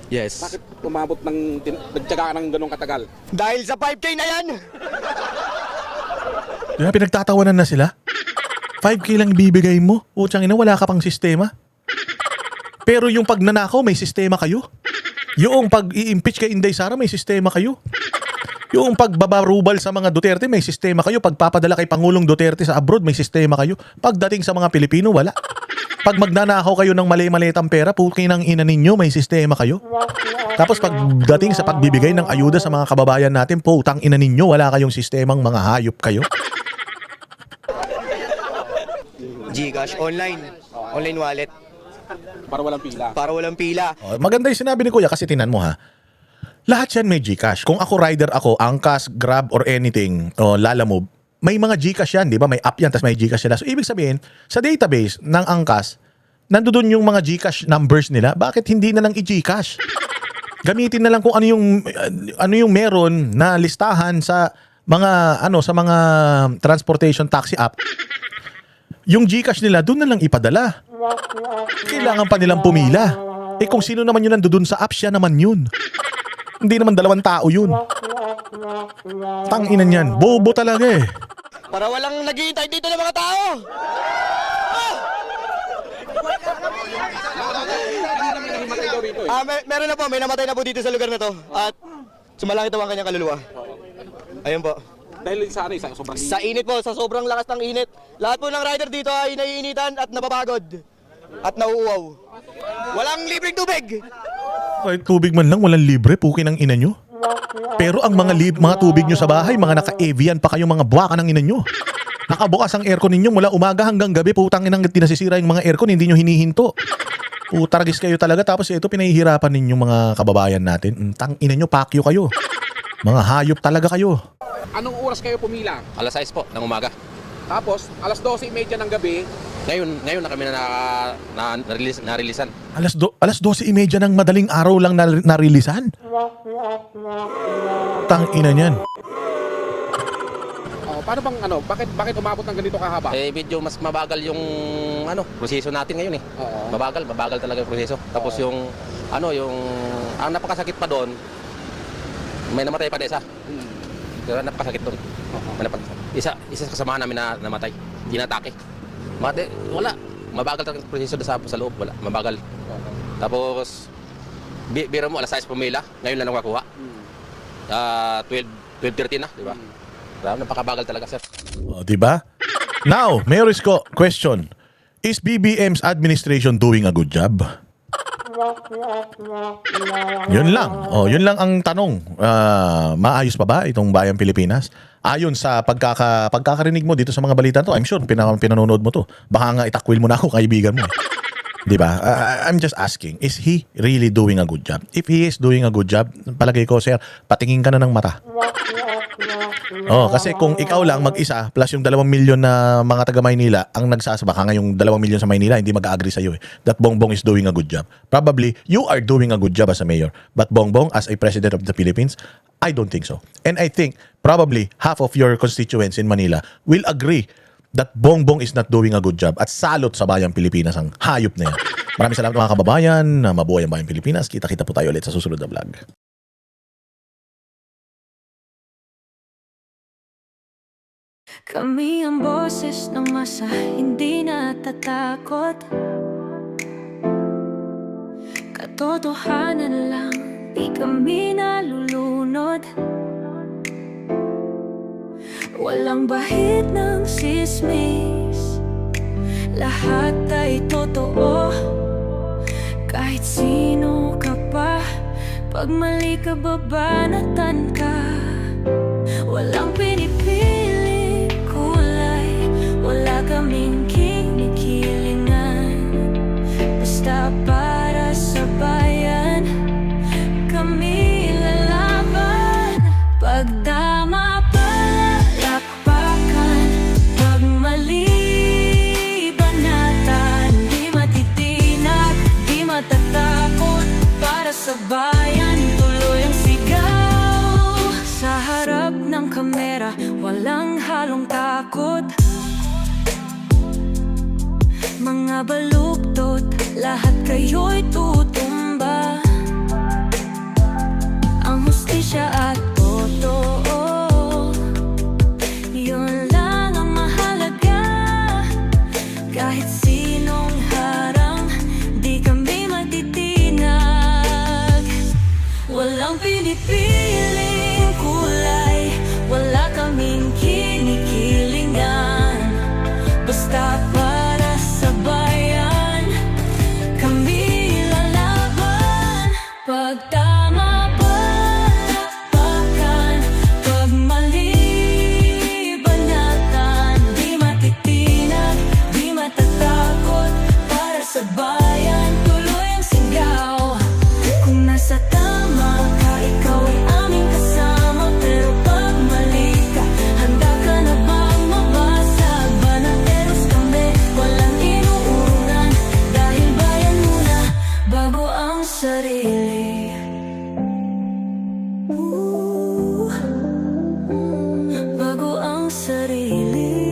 Yes. Bakit umabot nagtyaga ka ng ganong katagal? Dahil sa 5K na yan! Diba, pinagtatawanan na sila? 5K lang ibibigay mo. Putsang ina, wala ka pang sistema. Pero yung pagnanakaw, may sistema kayo. Yung pag-i-impeach kay Inday Sara, may sistema kayo. Yung pagbabarubal sa mga Duterte, may sistema kayo. Pagpapadala kay Pangulong Duterte sa abroad, may sistema kayo. Pagdating sa mga Pilipino, wala. Pag magnanakaw kayo ng mali-malitang pera, pukin ang ina ninyo, may sistema kayo. Tapos pagdating sa pagbibigay ng ayuda sa mga kababayan natin, putang ina ninyo, wala kayong sistemang mga hayop kayo. GCash, online wallet. Para walang pila. Para walang pila. Maganda yung sinabi ni Kuya kasi tinan mo ha. Lahat yan may GCash. Kung ako rider ako, Angkas, Grab or anything, o Lalamove, may mga GCash yan, di ba? May app yan, tapos may GCash sila. So ibig sabihin, sa database ng Angkas, nandoon yung mga GCash numbers nila. Bakit hindi na lang i-GCash? Gamitin na lang kung ano yung meron na listahan sa mga transportation taxi app. Yung GCash nila, doon na lang ipadala. Kailangan pa nilang pumila. Kung sino naman yun nandoon sa app, siya naman yun. Hindi naman 2 tao yun. Tanginan yan. Bobo talaga eh. Para walang naghihintay dito ng mga tao. Meron na po, may namatay na po dito sa lugar na to. At sumalangit ang kanyang kaluluwa. Ayun po. Dahil sa sobrang Sa init po, sa sobrang lakas ng init. Lahat po ng rider dito ay naiinitan at napapagod. At nauuwaw. Walang libreng tubig. Kahit tubig man lang, walang libre, pukin ang ina nyo. Pero ang mga tubig nyo sa bahay, mga naka-Evian pa kayo, mga buwaka ng ina nyo. Nakabukas ang aircon ninyo mula umaga hanggang gabi, putang inang tinasisira yung mga aircon, hindi nyo hinihinto. Putaragis kayo talaga, tapos ito pinahihirapan ninyo mga kababayan natin. Tang ina nyo, pakyo kayo. Mga hayop talaga kayo. Anong oras kayo pumila? Alas 6 po ng umaga. Tapos, alas 12:30 ng gabi. Ngayon na kami na-releasean. Alas 12:30 ng madaling araw lang narilisan? Tang ina niyan. Paano bang bakit umabot ng ganito kahaba? Medyo mas mabagal yung proseso natin ngayon eh. Oo. Mabagal talaga yung proseso. Tapos yung ang napakasakit pa doon, may namatay pa isa. Pero napakasakit doon. Isa kasama namin na namatay. Tinatake. Wala. Mabagal talaga yung proseso sa loob. Wala. Mabagal. Tapos, Biro mo, alas 6 pumila, ngayon lang nakakuha. 12:30 na, di ba? Napakabagal talaga, sir. O, diba? Now, Mayor Isko, question. Is BBM's administration doing a good job? Yun lang. Yun lang ang tanong. Maayos pa ba itong Bayang Pilipinas? Ayon sa pagkakarinig mo dito sa mga balita to, I'm sure pinanonood mo to. Baka nga itakwil mo na ako, kaibigan mo. Di ba? I'm just asking, is he really doing a good job? If he is doing a good job, palagay ko, sir, patingin ka na ng mata. Kasi kung ikaw lang mag-isa plus yung 2 milyon na mga taga Maynila ang nagsasabaka ngayong 2 milyon sa Maynila, hindi mag-agree sa iyo that Bongbong is doing a good job. Probably you are doing a good job as a mayor, but Bongbong as a president of the Philippines, I don't think so. And I think probably half of your constituents in Manila will agree that Bongbong is not doing a good job at salot sa Bayang Pilipinas ang hayop na yan. Maraming salamat mga kababayan. Mabuhay ang Bayang Pilipinas. Kita-kita po tayo ulit sa susunod na vlog. Kami ang boses ng masa, hindi natatakot. Katotohanan lang, di kami nalulunod. Walang bahid ng sismis, lahat ay totoo. Kahit sino ka pa, pag mali ka babanatan ka. Walang pinipili kulay, wala kaming kinikilingan. Basta para sa bayan, kami lalaban. Pagtama palakpakan, pag mali banatan. Di matitinag, di matatakot, para sa bayan tuloy ang sigaw. Sa harap ng kamera, walang halong takot. Mga baluktot, lahat kayo'y tutumba. Ang hustisya at totoo, yun lang ang mahalaga. Kahit sinong harang, di kami matitinag. Walang pinipiling kulay, wala kaming kinikilingan. Basta para sa bayan, kami lalaban. Pagtama palakpakan, pag mali banatan. Di matitinag, di matatakot, para sa bayan tuloy ang sigaw. Kung nasa tama ka, ikaw ay aming kasama. Pero pag mali ka, handa ka na bang mabasag? Banateros kami, walang inuurungan. Dahil bayan muna, bago ang sarili. Bago ang sarili.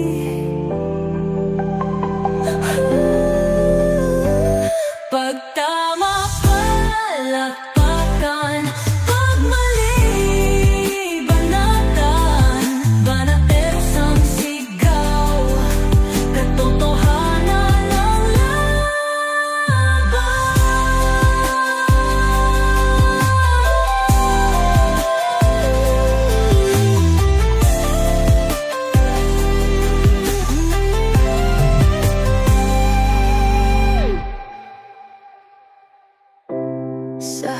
Pagtama palakpakan, pag mali banatan. Banateros ang sigaw, katotohanan ang laban. Sa